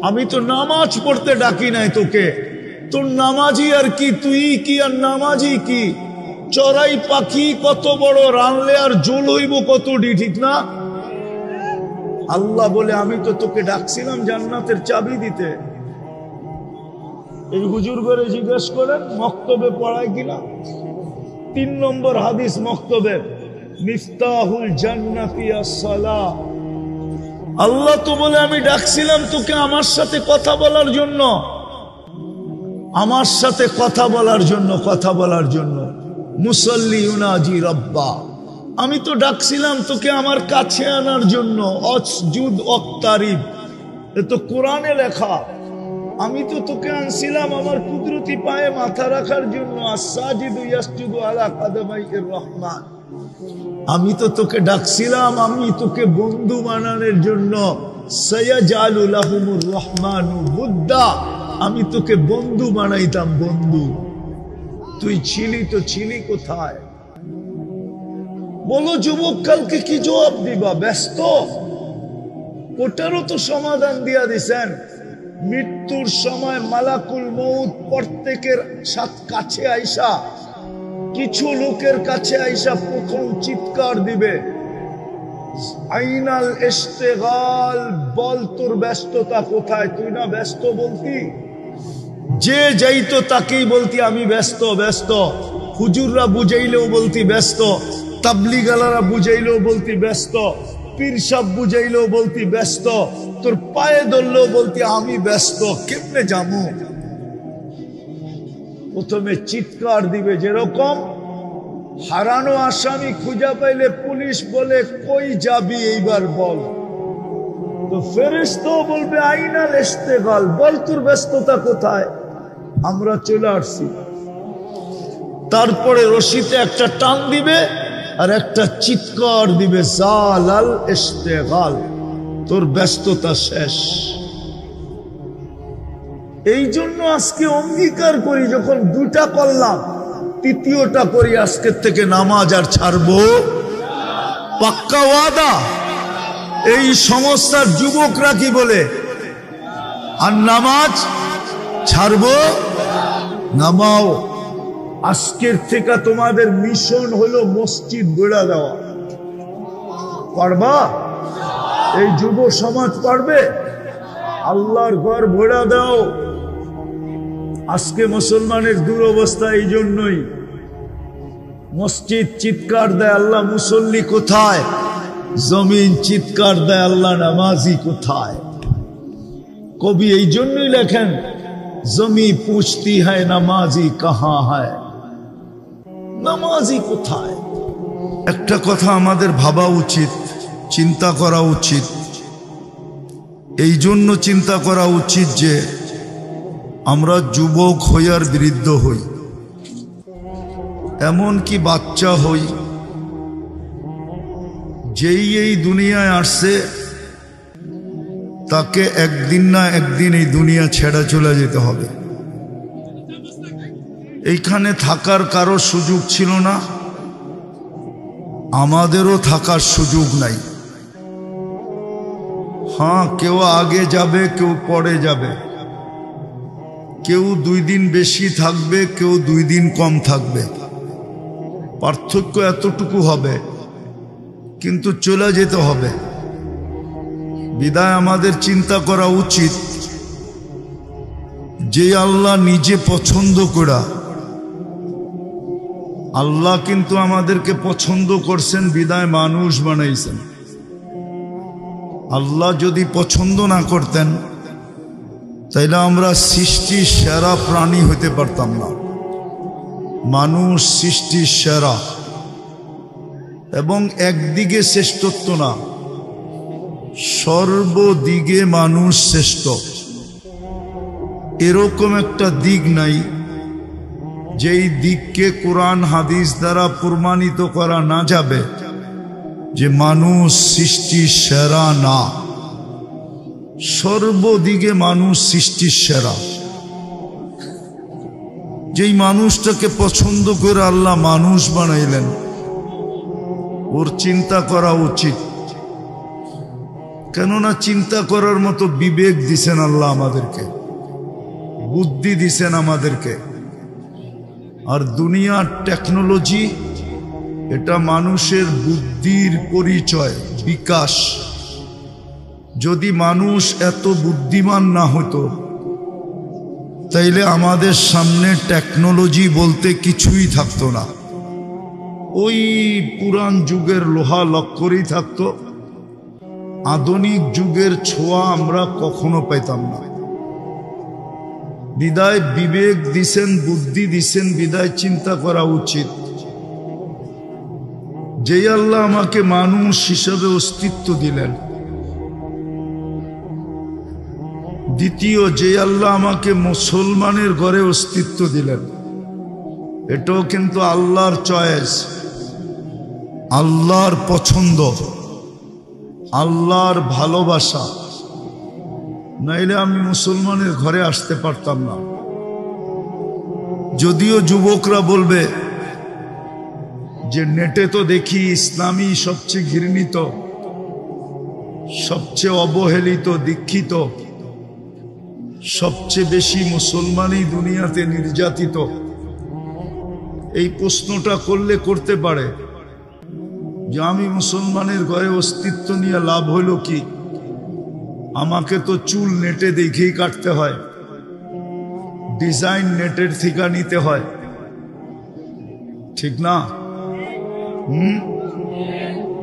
আমি তো নামাজ পড়তে ডাকি নাই তোকে। তোর নামাজি আর কি, তুই কি আর নামাজি কি? চড়াই পাখি কত বড়, রানলে আর জোল হইব কতটি, ঠিক না? আল্লাহ বলে আমি তো তোকে ডাকছিলাম জান্নাতের চাবি দিতে। এই হুজুর করে জিজ্ঞেস করেন মক্তবে পড়ায় কিনা। 3 নম্বর হাদিস মক্তবের, মিফতাহুল জান্নাতি আস-সালাহ। আল্লাহ তো বলে আমি ডাকছিলাম তোকে আমার সাথে কথা বলার জন্য, আমার সাথে কথা বলার জন্য, কথা বলার জন্য। মুসাল্লি ইউনাজি রব্বা, আমি তো ডাকছিলাম তোকে আমার কাছে আনার জন্য। অসজুদ ওয়াক্তারিব, এ তো কোরআনে লেখা। আমি তো তোকে আনছিলাম আমার কুদরতি পায়ে মাথা রাখার জন্য। আস-সাজিদু ইয়াসজুদু আলা কাদামাইর রহমান। আমি তো তোকে ডাকছিলাম, আমি তোকে বন্ধু বানানোর জন্য। সায়াজালু লাহুমুর রহমানু বুদ্দা, আমি তোকে বন্ধু বানাইতাম, বন্ধু। তুই ছিলি তো ছিলি কোথায়? বলো যুবক, কালকে কি জবাব দিবা? ব্যস্ত? ওটারও তো সমাধান দিয়া দিছেন। মৃত্যুর সময় মালাকুল মউত প্রত্যেকের সাথে কাছে আইসা, কিছু লোকের কাছে আইসা প্রথম চিৎকার দিবে, আইনাল ইশতিগাল, বল তোর ব্যস্ততা কোথায়? তুই না ব্যস্ত বলতি? যে যাইতো তাকেই বলতি আমি ব্যস্ত ব্যস্ত। হুজুররা বুঝাইলেও বলতি ব্যস্ত, তাবলিগালারা বুঝাইলেও বলতি ব্যস্ত, পীর সাহেব বুঝাইলেও বলতি ব্যস্ত, তোর পায়ে ধরলেও বলতি আমি ব্যস্ত। কেমনে যাবো? প্রথমে চিৎকার দিবে, যেরকম হারানো আসামি খুঁজা পাইলে পুলিশ বলে কই যাবি এইবার বল, তো ফেরেশতাও বলবে আইনাল ইশতিগাল, বল তোর ব্যস্ততা কোথায়? আমরা চলে আসছি। তারপরে রশিতে একটা টান দিবে আর একটা চিৎকার দিবে, জালাল ইশতিগাল, তোর ব্যস্ততা শেষ। এই জন্য আজকে অঙ্গীকার করি, যখন 2টা করলাম, 3য়টা করি, আজকের থেকে নামাজ আর ছাড়বো, পাক্কা ওয়াদা। এই সমস্যার যুবকরা কি বলে, আর নামাজ ছাড়বো? নামাও। আজকের থেকে তোমাদের মিশন হলো মসজিদ গড়া দেওয়া। পারবা? এই যুব সমাজ পারবে? আল্লাহর ঘর ভরা দাও। আজকে মুসলমানের দুরবস্থা এই জন্যই। মসজিদ চিৎকার দেয় আল্লাহ মুসল্লি কোথায়, জমিন চিৎকার দেয় আল্লাহ নামাজি কোথায়। কবি এই জন্যই লেখেন, জমি পুছতি হ্যায় নামাজি কাহা হ্যায়, নামাজি কোথায়। একটা কথা আমাদের ভাবা উচিত, চিন্তা করা উচিত। এই জন্য চিন্তা করা উচিত যে আমরা যুবক হই আর বৃদ্ধ হই, এমন কি বাচ্চা হই, যেই এই দুনিয়ায় আসছে তাকে একদিন না একদিন এই দুনিয়া ছেড়ে চলে যেতে হবে। এইখানে থাকার কারো সুযোগ ছিল না, আমাদেরও থাকার সুযোগ নাই। হ্যাঁ, কেউ আগে যাবে, কেউ পরে যাবে, কেউ 2 দিন বেশি থাকবে, কেউ 2 দিন কম থাকবে, পার্থক্য এতটুকু হবে, কিন্তু চলে যেতে হবে। বিদায় আমাদের চিন্তা করা উচিত যে আল্লাহ নিজে পছন্দ করা আল্লাহ কিন্তু আমাদেরকে পছন্দ করছেন, বিদায় মানুষ বানাইছেন। আল্লাহ যদি পছন্দ না করতেন তাইলে আমরা সৃষ্টির সেরা প্রাণী হতে পারতাম না। মানুষ সৃষ্টির সেরা, এবং একদিকে শ্রেষ্ঠত্ব না, সর্বদিকে মানুষ শ্রেষ্ঠ। এরকম একটা দিক নাই যেই দিককে কোরআন হাদিস দ্বারা প্রমাণিত করা না যাবে যে মানুষ সৃষ্টির সেরা না। সর্বদিকে মানুষ সৃষ্টির সেরা। যেই মানুষটাকে পছন্দ করে আল্লাহ মানুষ বানাইলেন, ওর চিন্তা করা উচিত। কেননা চিন্তা করার মতো বিবেক দিছেন আল্লাহ আমাদেরকে, বুদ্ধি দিছেন আমাদেরকে। আর দুনিয়ার টেকনোলজি এটা মানুষের বুদ্ধির পরিচয়, বিকাশ। যদি মানুষ এত বুদ্ধিমান না হতো তাইলে আমাদের সামনে টেকনোলজি বলতে কিছুই থাকতো না। ওই পুরান যুগের লোহা লক্করই থাকতো, আধুনিক যুগের ছোঁয়া আমরা কখনো পাইতাম না। বিদায় বিবেক দিছেন, বুদ্ধি দিছেন, বিদায় চিন্তা করা উচিত। যেই আল্লাহ আমাকে মানুষ হিসেবে অস্তিত্ব দিলেন, দ্বিতীয় যে আল্লাহ আমাকে মুসলমানের ঘরে অস্তিত্ব দিলেন, এটাও কিন্তু আল্লাহর চয়েস, আল্লাহর পছন্দ, আল্লাহর ভালোবাসা। নাইলে আমি মুসলমানের ঘরে আসতে পারতাম না। যদিও যুবকরা বলবে যে নেটে তো দেখি ইসলামী সবচেয়ে ঘৃণিত, সবচেয়ে অবহেলিত, দীক্ষিত, সবচেয়ে বেশি মুসলমানই দুনিয়াতে নির্যাতিত। এই প্রশ্নটা করলে করতে পারে যে আমি মুসলমানের ঘরে অস্তিত্ব নিয়ে লাভ হইল কি? আমাকে তো চুল নেটে দেখেই কাটতে হয়, ডিজাইন নেটের থেকে নিতে হয়, ঠিক না?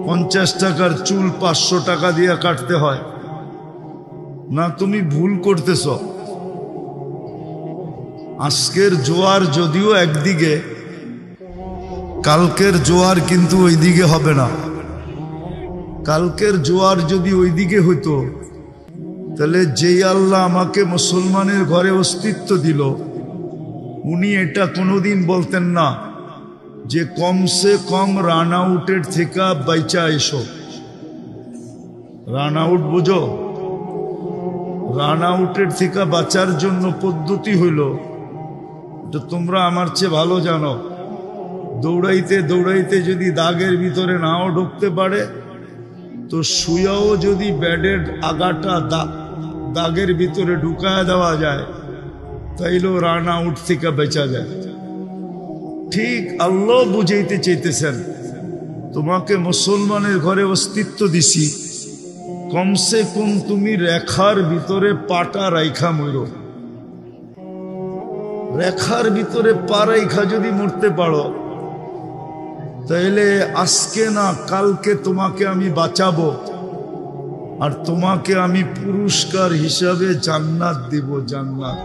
50 টাকার চুল 500 টাকা দিয়ে কাটতে হয় না? তুমি ভুল করতেছ। আজকের জোয়ার যদিও একদিকে, কালকের জোয়ার কিন্তু ওইদিকে হবে না। কালকের জোয়ার যদি ওইদিকে হইতো তাহলে যেই আল্লাহ আমাকে মুসলমানের ঘরে অস্তিত্ব দিল, উনি এটা কোনোদিন বলতেন না যে কমসে কম রান আউটের থেকে বাইচা এসো। রান আউট বুঝো? রান আউটের থেকে বাঁচার জন্য পদ্ধতি হইল, তো তোমরা আমার চেয়ে ভালো জানো, দৌড়াইতে দৌড়াইতে যদি দাগের ভিতরে নাও ঢুকতে পারে তো শুয়াও যদি ব্যাডের আগাটা দাগের ভিতরে ঢুকায় দেওয়া যায় তাইলেও রান আউট থেকে বেঁচা যায়। ঠিক আল্লাহ বুঝাইতে চাইতেছেন, তোমাকে মুসলমানের ঘরে অস্তিত্ব দিছি, কমসে কম তুমি রেখার ভিতরে পাটা রাইখা মরো। রেখার ভিতরে পা রাইখা যদি মরতে পারো তাইলে আজকে না কালকে তোমাকে আমি বাঁচাবো, আর তোমাকে আমি পুরস্কার হিসাবে জান্নাত দিব। জান্নাত,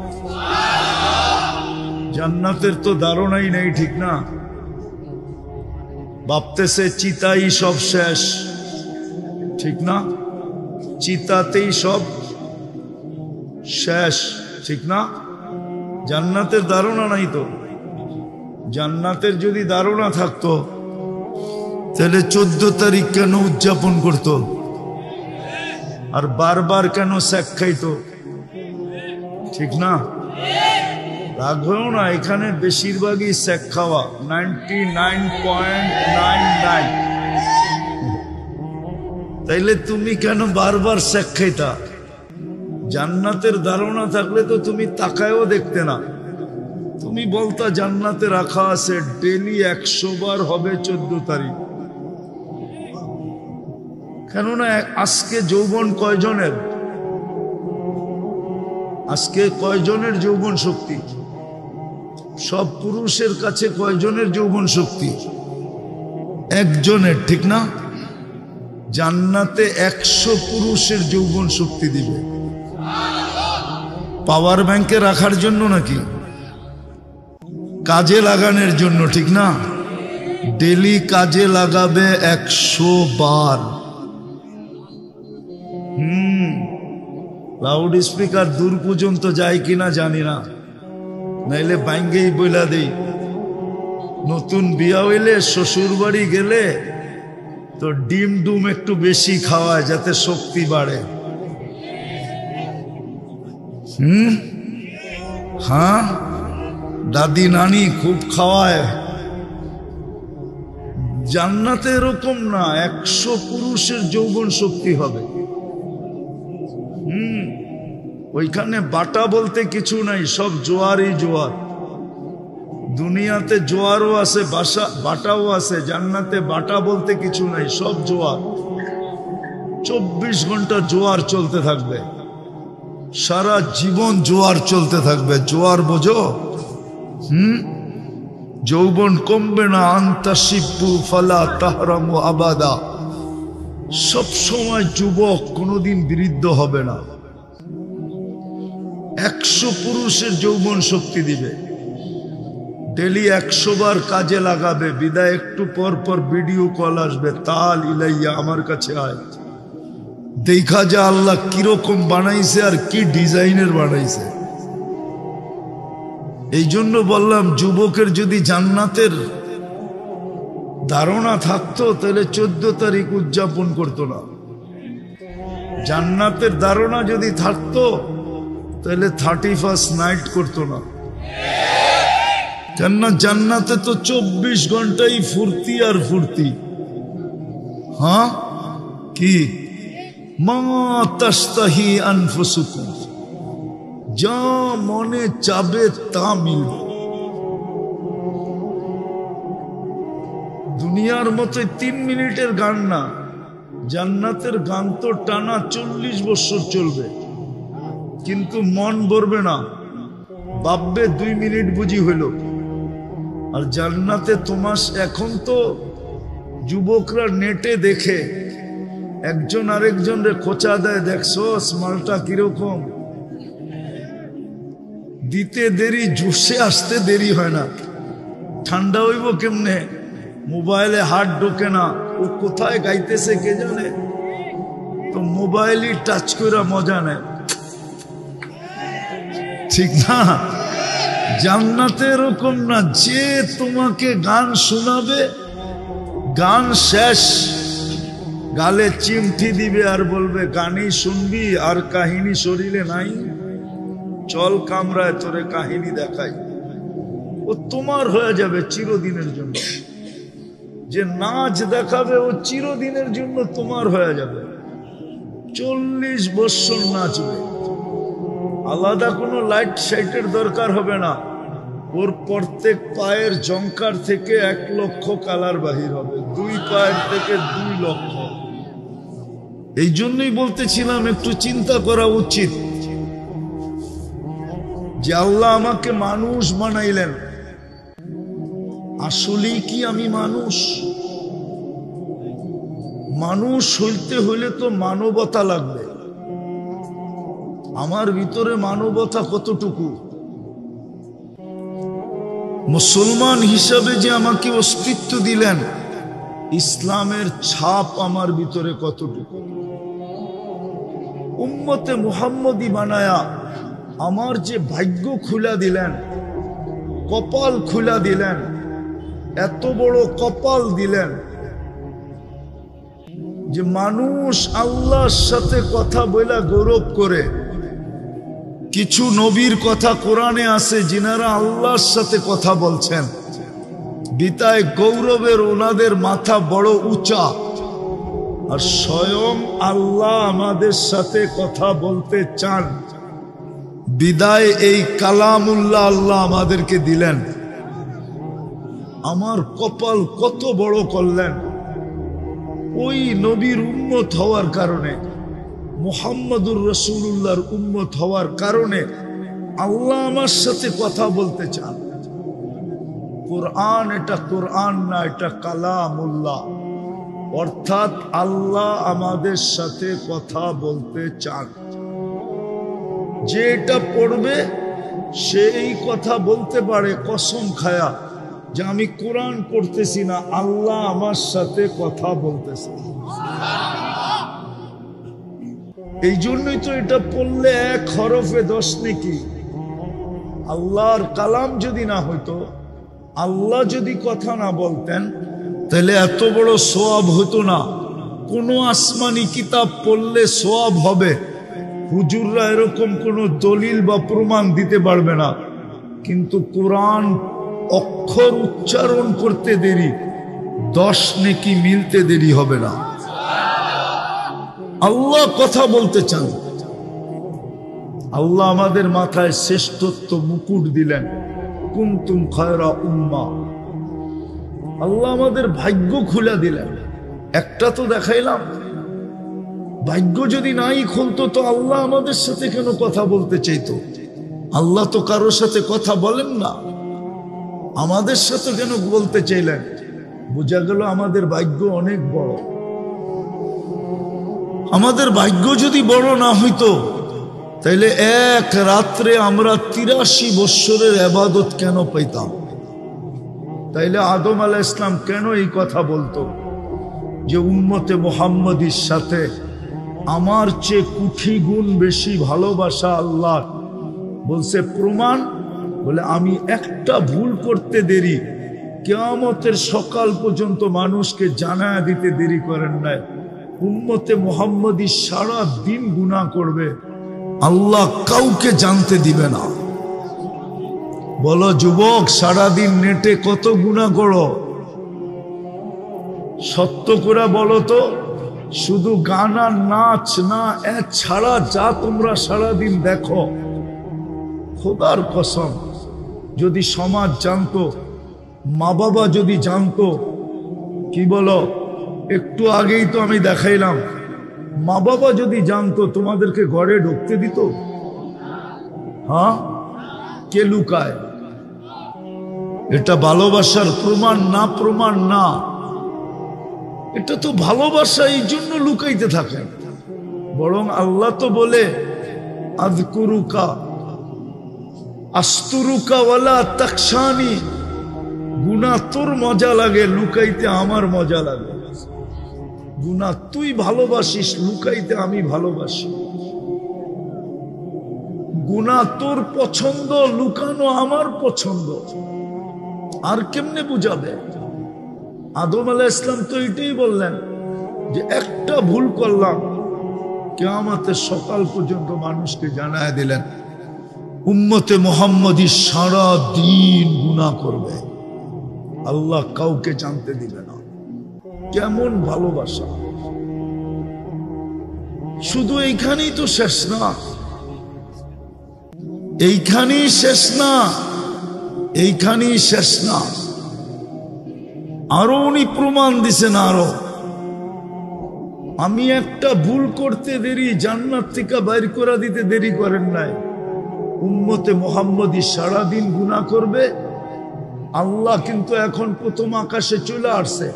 জান্নাতের তো ধারণাই নেই, ঠিক না? ভাবতেছে চিতাই সব শেষ, ঠিক না? চিতাতেই সব শেষ, ঠিক না? জান্নাতের ধারণা নাই তো। জান্নাতের যদি ধারণা থাকতো তাহলে 14 তারিখ কেন উদযাপন করতো, আর বারবার কেন শেখ খাইতো, ঠিক না? রাখবেও না, এখানে বেশিরভাগই শেখ খাওয়া, 99.99। তাইলে তুমি কেন বারবার শেখ খাইতা? জান্নাতের ধারণা থাকলে তো তুমি তাকায়ও দেখতে না, তুমি বলতা জান্নাতে রাখা আছে ডেলি 100 বার হবে 14 তারিখ। কেননা আজকে যৌবন কয়জনের? আজকে কয়জনের যৌবন শক্তি? সব পুরুষের কাছে কয়জনের যৌবন শক্তি? একজনের, ঠিক না? জান্নাতে 100 পুরুষের যৌবন শক্তি দিবে। পাওয়ার ব্যাংকে রাখার জন্য নাকি? কাজে লাগানোর জন্য, ঠিক না? ডেলি কাজে লাগাবে 100 বার। লাউড স্পিকার দূর পর্যন্ত যায় কিনা জানি না, নাইলে বাইঙ্গেই বইলা দেই। নতুন বিয়া হইলে শ্বশুর বাড়ি গেলে তো ডিম ডুম একটু বেশি খাওয়ায় যাতে শক্তি বাড়ে। হ্যাঁ, দাদি নানি খুব খাওয়ায়। জান্নাতে এরকম না, 100 পুরুষের যৌবন শক্তি হবে। ওইখানে বাটা বলতে কিছু নাই, সব জোয়ারই জোয়ার। দুনিয়াতে জোয়ারও আছে, বাটাও আছে, জান্নাতে বাটা বলতে কিছু নাই, সব জোয়ার। 24 ঘন্টা জোয়ার চলতে থাকবে, সারা জীবন জোয়ার চলতে থাকবে। জোয়ার বোঝো? যৌবন কমবে না। আন্তাসিব্বু ফালা তাহরামু আবাদা। সব সময় যুবক, কোনোদিন বৃদ্ধ হবে না। 100 পুরুষের যৌবন শক্তি দিবে। ডেলি 100 বার কাজে লাগাবে। বিদায় একটু পর পর ভিডিও কল আসবে, তাল ইলাইয়া, আমার কাছে আয়, দেখা যা আল্লাহ কিরকম বানাইছে আর কি ডিজাইনের বানাইছে। এই জন্য বললাম, যুবকের যদি জান্নাতের ধারণা থাকতো তাহলে 14 তারিখ উদযাপন করতো না। জান্নাতের ধারণা যদি থাকতো তাহলে 31st নাইট করতো না। কেননা জান্নাতে তো 24 ঘন্টাই ফুর্তি আর ফুর্তি। হ্যাঁ, কি মা তাস্তাহি আনফুসুকুম, যা মনে চাবে তা মিলবে। দুনিয়ার মতো 3 মিনিটের গান না, জান্নাতের গান তো টানা 40 বছর চলবে, কিন্তু মন ভরবে না। ভাববে 2 মিনিট বুঝি হইল। আর জান্নাতে তোমার এখন তো যুবকরা নেটে দেখে, একজন আরেকজনরে খোঁচা দেয়, দেখছো মালটা কিরকম। দিতে দেরি, জুসে আসতে দেরি হয় না। ঠান্ডা হইব কেমনে, মোবাইলে হাত ঢোকে না, ও কোথায় গাইতেছে কে জানে, তো মোবাইলই টাচ করে মজা নেয়, ঠিক না? জান্নাতে এরকম না, যে তোমাকে গান শোনাবে, গান শেষ গালে চিমটি দিবে আর বলবে গানই শুনবি আর কাহিনী শরীরে নাই, চল কামরায় তোরে কাহিনী দেখাই। ও তোমার হয়ে যাবে চিরদিনের জন্য। যে নাচ দেখাবে ও চিরদিনের জন্য তোমার হয়ে যাবে। 40 বছর নাচবে, আলাদা কোনো লাইট সাইটের দরকার হবে না। ওর প্রত্যেক পায়ের জঙ্কার থেকে 1 লক্ষ কালার বাহির হবে, 2 পায়ের থেকে 2 লক্ষ। এই জন্যই বলতেছিলাম একটু চিন্তা করা উচিত যে আল্লাহ আমাকে মানুষ বানাইলেন, আসলেই কি আমি মানুষ? মানুষ হইতে হইলে তো মানবতা লাগবে। আমার ভিতরে মানবতা কতটুকু? মুসলমান হিসাবে যে আমাকে অস্তিত্ব দিলেন, ইসলামের ছাপ আমার ভিতরে কতটুকু? উম্মতে মুহাম্মদী বানায়া আমার যে ভাগ্য খুলা দিলেন, কপাল খুলা দিলেন, এত বড় কপাল দিলেন যে মানুষ আল্লাহর সাথে কথা বলা গৌরব করে। কিছু নবীর কথা কোরআনে আছে যিনারা আল্লাহর সাথে কথা বলছেন, বিতায় গৌরবের ওনাদের মাথা বড় উঁচা। আর স্বয়ং আল্লাহ আমাদের সাথে কথা বলতে চান, বিদায় এই কালামুল্লাহ আল্লাহ আমাদেরকে দিলেন। আমার কপাল কত বড় করলেন! ওই নবীর উম্মত হওয়ার কারণে, মুহাম্মদুর রাসূলুল্লাহর উম্মত হওয়ার কারণে আল্লাহ আমার সাথে কথা বলতে চান। কোরআন এটা কোরআন না, এটা কালামুল্লাহ, অর্থাৎ আল্লাহ আমাদের সাথে কথা বলতে চান। যে এটা পড়বে সেই কথা বলতে পারে কসম খায়া যে আমি কোরআন পড়তেছি না, আল্লাহ আমার সাথে কথা বলতেছে। এই জন্যই তো এটা পড়লে 1 হরফে 10 নেকি। আল্লাহর কালাম যদি না হইতো, আল্লাহ যদি কথা না বলতেন, তাহলে এত বড় সওয়াব হতো না। কোন আসমানি কিতাব পড়লে সওয়াব হবে, হুজুররা এরকম কোন দলিল বা প্রমাণ দিতে পারবে না। কিন্তু কোরআন অক্ষর উচ্চারণ করতে দেরি, 10 নেকি মিলতে দেরি হবে না। আল্লাহ কথা বলতে চান। আল্লাহ আমাদের মাথায় শ্রেষ্ঠত্ব মুকুট দিলেন, কুনতুম খায়রা উম্মাহ। আল্লাহ আমাদের ভাগ্য খুলে দিলেন। একটা তো দেখাইলাম, ভাগ্য যদি নাই খুলতো তো আল্লাহ আমাদের সাথে কেন কথা বলতে চাইতো? আল্লাহ তো কারোর সাথে কথা বলেন না, আমাদের সাথে কেন বলতে চাইলেন? বোঝা গেল আমাদের ভাগ্য অনেক বড়। আমাদের ভাগ্য যদি বড় না হইতো, তাইলে এক রাত্রে আমরা 83 বৎসরের ইবাদত কেন পাইতাম? তাইলে আদম আলাইহিস সালাম কেন এই কথা বলতো যে উম্মতে মুহাম্মদীর সাথে আমার চেয়ে কোটি গুণ বেশি ভালোবাসা আল্লাহ? বলছে প্রমাণ, বলে আমি একটা ভুল করতে দেরি, কিয়ামতের সকাল পর্যন্ত মানুষকে জানায়া দিতে দেরি করেন নাই। উম্মতে মুহাম্মদী সারা দিন গুনাহ করবে, আল্লাহ কাউকে জানতে দিবে না। বলো যুবক, সারাদিন নেটে কত গুনাহ করো? সত্য করে বলো তো, শুধু গান আর নাচ না, ছাড়া যা তোমরা সারাদিন দেখো, খোদার কসম যদি সমাজ জানতো, মা বাবা যদি জানতো, কি বলো? একটু আগেই তো আমি দেখাইলাম, মা বাবা যদি জানতো তোমাদেরকে ঘরে ঢুকতে দিত? হ্যাঁ, কে লুকায়? এটা ভালোবাসার প্রমাণ না? প্রমাণ না, এটা তো ভালোবাসা, এই জন্য লুকাইতে থাকেন। বরং আল্লাহ তো বলে আযকুরুকা আস্তুরুকা ওয়ালা তাকশানি। গুনাহ তোর মজা লাগে, লুকাইতে আমার মজা লাগে। গুনাহ তুই ভালোবাসিস, লুকাইতে আমি ভালোবাসি। গুনাহ তোর পছন্দ, লুকানো আমার পছন্দ। আর কেমনে বুঝাবে? আদম আলাইহিস সালাম তো এটাই বললেন যে একটা ভুল করলাম, কিয়ামতের সকাল পর্যন্ত মানুষকে জানায় দিলেন উম্মতে মুহাম্মদী সারা দিন গুনাহ করবে, আল্লাহ কাউকে জানতে দিবে না। কেমন ভালোবাসা! শুধু এইখানেই তো শেষ না, এইখানেই শেষ না, এইখানেই শেষ না, আরো উনি প্রমাণ দিছেন। আরো আমি একটা ভুল করতে দেরি, জান্নাত থেকে বাইর করে দিতে দেরি করেন নাই। উম্মতে মুহাম্মদী সারাদিন গুনাহ করবে, আল্লাহ কিন্তু এখন প্রথম আকাশে চলে আসছে।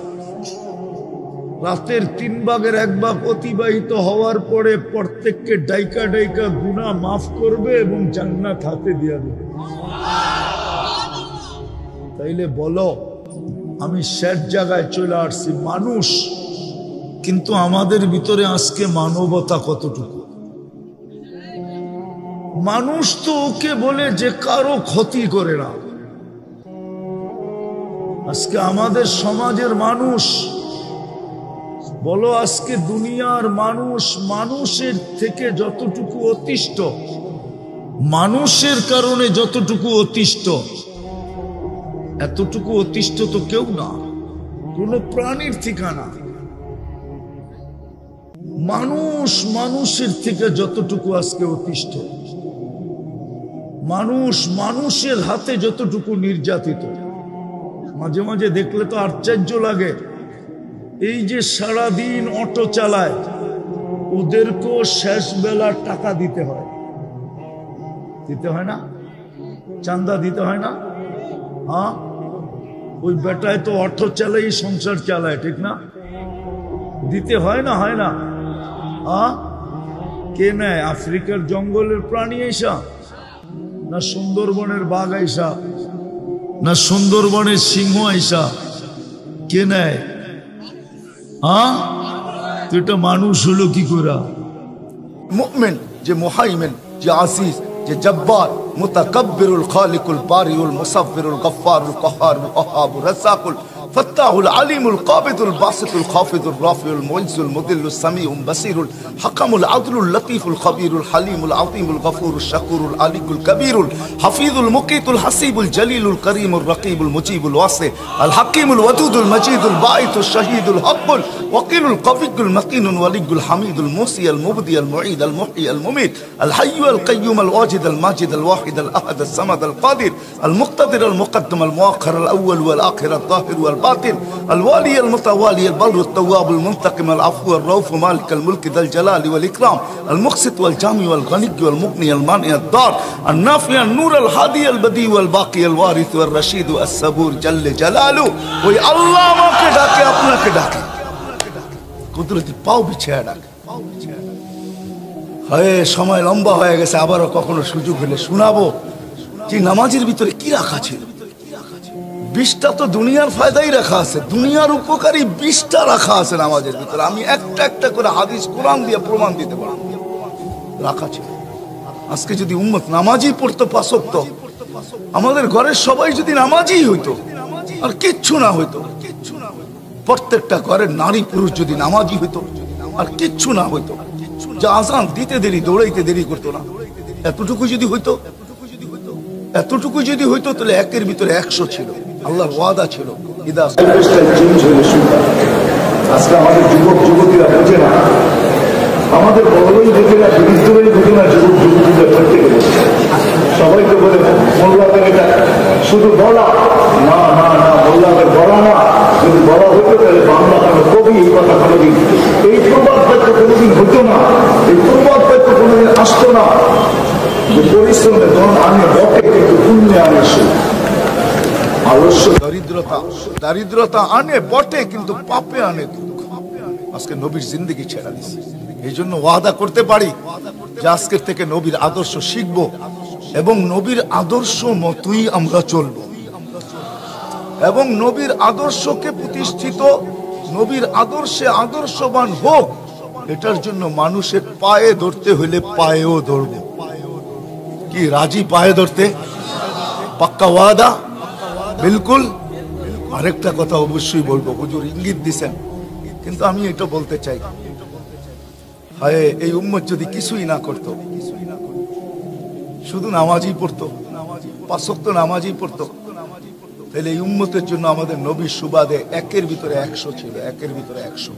রাতের 3 ভাগের 1 ভাগ অতিবাহিত হওয়ার পরে প্রত্যেককে ডাইকা ডাইকা গুনাহ মাফ করবে এবং জান্নাত হাতে দিয়ে দেবে। তাইলে বলো, আমি শেষ জায়গায় চলে আসছি। মানুষ, কিন্তু আমাদের ভিতরে আজকে মানবতা কতটুকু? মানুষ তো ওকে বলে যে কারো ক্ষতি করে না। আজকে আমাদের সমাজের মানুষ, বলো আজকে দুনিয়ার মানুষ, মানুষের থেকে যতটুকু অতিষ্ঠ, মানুষের কারণে যতটুকু অতিষ্ঠ, এতটুকু অতিষ্ঠ তো কেউ না, কোন প্রাণীর ঠিকানা। মানুষ মানুষের থেকে যতটুকু আজকে অতিষ্ঠ, মানুষ মানুষের হাতে যতটুকু নির্যাতিত। মাঝে মাঝে দেখলে তো আশ্চর্য লাগে, এই যে সারাদিন অটো চালায়, ওদেরকেও শেষ বেলা টাকা দিতে হয়। দিতে হয় না? চান্দা দিতে হয় না? হ্যাঁ, ওই বেটায় তো অর্থ চালাই সংসার চালায়, ঠিক না? দিতে হয় না, হয় না? কে নেয়? আফ্রিকার জঙ্গলের প্রাণী আইসা, না সুন্দরবনের বাঘ আইসা, না সুন্দরবনের সিংহ আইসা? কে নেয়? তো এটা মানুষ হলো কি করে? মুমিন যে মুহাইমিন, যে আজিজ, যে জব্বার, মুতাকাব্বিরুল খালিকুল বারিউল মুসাব্বিরুল গফফারুল কাহ্হারুল ওয়াহাবুর রাজ্জাকুল ফাত্তাহুল আলিমুল কাবিদুল বাসিতুল খাফিদুর রাফিউল মুইজ্জুল মুদিল্লুস সামিউল বাসিরুল হাকামুল আদলুল লতীফুল খবীরুল হালিমুল আযীমুল গফুরুল শাকুরুল আলিকুল কবীরুল হাফিজুল মুকিতুল হাসিবুল জলিলুল করিমুল রকিবুল মুজিবুল ওয়াসি আল হাকিমুল ওয়াদুদুল মজিদুল বাঈতুল শাহীদুল হকুল ওয়াকিলুল কফিকুল মকিনুল ওয়ালিকুল হামিদুল মুসি আল মুবদি আল মুঈদ আল মুহয়ি আল মুমীত আল হাইয়্যু আল কাইয়্যুম আল ওয়াজিদ আল মাজিদ আল ওয়াহিদ আল আহাদ আল সামাদ আল কাদির আল মুক্তাদির আল মুকদ্দম আল মুআখ্খার আল আউয়াল ওয়াল আখির আল যাহির ওয়াল বাতিন الوالي المتوالي البر التواب المنتقم العفو الرؤوف مالك الملك ذا الجلال والإكرام المقسط والجامع والغني والمغني المانع الضار النافع النور الهادي البديع والباقي الوارث والرشيد الصبور جل جلاله ওই আল্লাহ আমাকে ডাকে, আপনাকে ডাকে, কুদরতি পাও বিছায়া ডাকে। হয় সময় লম্বা হয়ে গেছে, আবারও কখনো সুযোগ হলে শোনাবো যে নামাজের ভিতরে কি রাখা ছিল। 20টা তো দুনিয়ার ফায়দাই রাখা আছে, দুনিয়ার উপকারী 20টা রাখা আছে নামাজের ভিতরে। আমি একটা একটা করে হাদিস কোরআন দিয়ে প্রমাণ দিতে পারবো রাখা ছিল। আজকে যদি উম্মত নামাজি পড়তো 5 ওয়াক্ত, আমাদের ঘরের সবাই যদি নামাজি হইতো, আর কিচ্ছু না হইতো, প্রত্যেকটা ঘরের নারী পুরুষ যদি নামাজি হইতো, আর কিচ্ছু না হইতো, যা আজান দিতে দেরি, দৌড়াইতে দেরি করতো না, এতটুকু যদি হইতো, এতটুকু যদি হইতো, তাহলে 1-এর ভিতরে 100 ছিল। আল্লাহর ওয়াদা ছিল। আজকে আমাদের যুবক যুবতীরা বোঝে না, আমাদের বড়ই বোঝে না, বিরুদ্ধই বোঝে না, যুবক যুবতীরা প্রত্যেকে বোঝে। সবাইকে বলে মোল্লাদের এটা শুধু বলা না, না না, মোল্লাদের বলা না, যদি বলা হতো তাহলে বাংলা কোনো কবি এই কথা কোনোদিন, এই প্রবাদ বাক্য কোনোদিন হতো না, এই প্রবাদ বাক্য কোনোদিন আসতো না যে পরিশ্রমে ধন আনে বটে কিন্তু পুণ্যে আনে সুখ। আলস্য দারিদ্রতা আনে বটে কিন্তু পাপে আনে দুঃখ। আজকে নবীর জিন্দেগি ছেড়া দিছে। এই জন্য ওয়াদা করতে পারি যে আজকের থেকে নবীর আদর্শ শিখব এবং নবীর আদর্শ মতই আমরা চলব, এবং নবীর আদর্শকে প্রতিষ্ঠিত, নবীর আদর্শে আদর্শবান হোক, এটার জন্য মানুষের পায়ে ধরতে হইলে পায়েও ধরব। কি রাজি পায়ে ধরতে? পাক্কা ওয়াদা? বিলকুল। আরেকটা কথা অবশ্যই বলবো, হুজুর ইঙ্গিত দিছেন, কিন্তু আমি এটা বলতে চাই, হায় এই উম্মত যদি কিছুই না করতো, শুধু নামাজই পড়তো, 5 ওয়াক্ত নামাজই পড়তো, তাহলে এই উম্মতের জন্য আমাদের নবীর সুবাদে 1-এর ভিতরে 100 ছিল। 1-এর ভিতরে 100,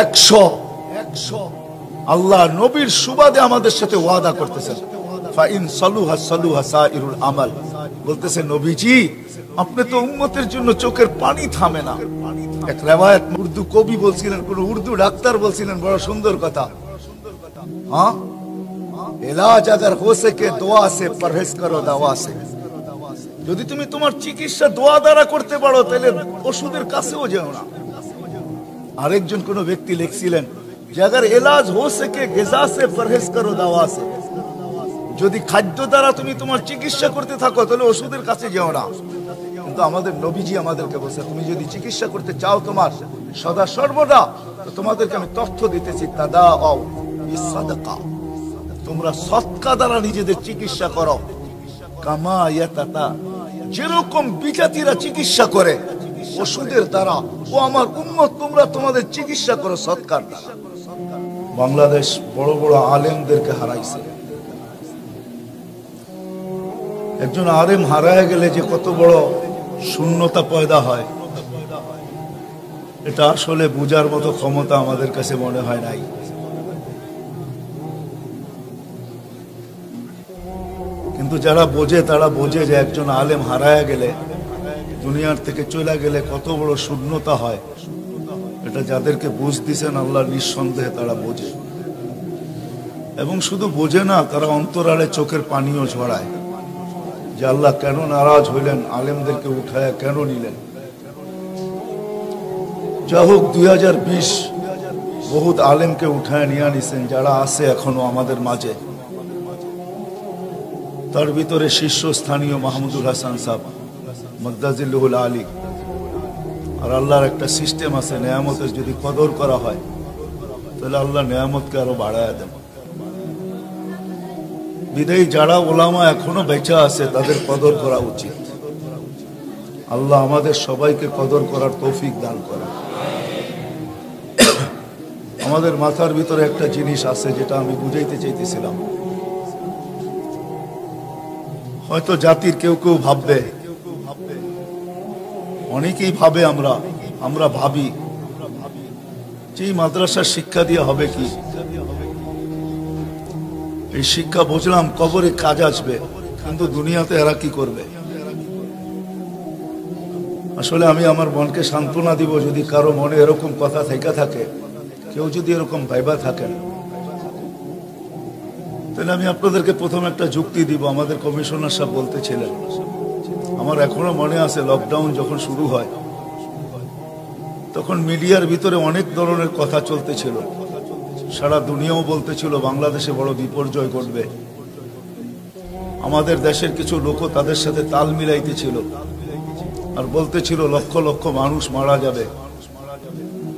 100। আল্লাহ নবীর সুবাদে আমাদের সাথে ওয়াদা করতেছেন, ফাইন সালুহা সালুহা সাইরুল আমাল। বলতেছে নবীজি আপনি তো উম্মতের জন্য চোখের পানি থামে না। এক রিওয়ায়াত উর্দু কবি বলছিলেন, কোন উর্দু ডাক্তার বলছিলেন, বড় সুন্দর কথা, হ্যাঁ, ইলাজ আগার হো সকে দোয়া সে পরহেজ করো দাওয়া সে। যদি তুমি তোমার চিকিৎসা দোয়া দ্বারা করতে পারো তাহলে ওষুধের কাছেও যেও না। আরেকজন কোন ব্যক্তি লিখছিলেন যে আগার ইলাজ হো সকে গিজা সে পরহেজ করো দাওয়া সে। যদি খাদ্য দ্বারা তুমি তোমার চিকিৎসা করতে থাকো তাহলে ওষুধের কাছে যেও না। কিন্তু আমাদের নবীজি আমাদেরকে বলছে, তুমি যদি চিকিৎসা করতে চাও তোমার সদা সর্বদা, তো তোমাদেরকে আমি তথ্য দিতেছি, তাদাউ বিসাদাকা, তোমরা সদকা দ্বারা নিজেদের চিকিৎসা করো। কামা ইয়াতাতা, যেরকম বিজাতিরা চিকিৎসা করে ওষুধের দ্বারা, ও আমার উম্মত তোমরা তোমাদের চিকিৎসা করো সদকার দ্বারা। বাংলাদেশ বড় বড় আলেমদেরকে হারাইছে। একজন আলেম হারায় গেলে যে কত বড় শূন্যতা পয়দা হয়, এটা আসলে বুঝার মতো ক্ষমতা আমাদের কাছে মনে হয় নাই। কিন্তু যারা বোঝে তারা বোঝে যে একজন আলেম হারায় গেলে, দুনিয়ার থেকে চলে গেলে কত বড় শূন্যতা হয়। এটা যাদেরকে বুঝ দিছেন আল্লাহ নিঃসন্দেহে তারা বোঝে, এবং শুধু বোঝে না, তারা অন্তরালে চোখের পানিও ঝরায়। যে আল্লাহ কেন নারাজ হইলেন, আলেমদেরকে উঠায় কেন নিলেন। যা হোক 2020 বহুত আলেমকে উঠায় নিয়ে নিছেন, যারা আছে এখনো আমাদের মাঝে। তার ভিতরে শীর্ষস্থানীয় মাহমুদুল হাসান সাহেব মদ্দাজিল্লুহুল আলী। আর আল্লাহর একটা সিস্টেম আছে, নেয়ামতের যদি কদর করা হয় তাহলে আল্লাহ নেয়ামতকে আরো বাড়ায় দেন। বিদায়ী যারা ওলামা এখনো বেঁচে আছে তাদের কদর করা উচিত। আল্লাহ আমাদের সবাইকে কদর করার তৌফিক দান করে। আমাদের মাথার ভিতরে একটা জিনিস আছে যেটা আমি বুঝাইতে চাইতেছিলাম। হয়তো জাতির কেউ কেউ ভাববে, অনেকেই ভাবে, আমরা ভাবি যে এই মাদ্রাসার শিক্ষা দিয়ে হবে কি। এই শিক্ষা বুঝলাম কবরে কাজ আসবে, কিন্তু দুনিয়াতে এরা কি করবে। আসলে আমি আমার মনকে সান্ত্বনা দিব, যদি কারো মনে এরকম কথা থেকে থাকে, কেউ যদি এরকম ভাইবা থাকেন, তাহলে আমি আপনাদেরকে প্রথম একটা যুক্তি দিব। আমাদের কমিশনার সাহেব বলতেছিলেন, আমার এখনো মনে আছে লকডাউন যখন শুরু হয় তখন মিডিয়ার ভিতরে অনেক ধরনের কথা চলতেছিল। সারা দুনিয়াও বলতেছিল বাংলাদেশে বড় বিপর্যয় ঘটবে। আমাদের দেশের কিছু লোকও তাদের সাথে তাল মিলাইতেছিল আর বলতেছিল লক্ষ লক্ষ মানুষ মারা যাবে,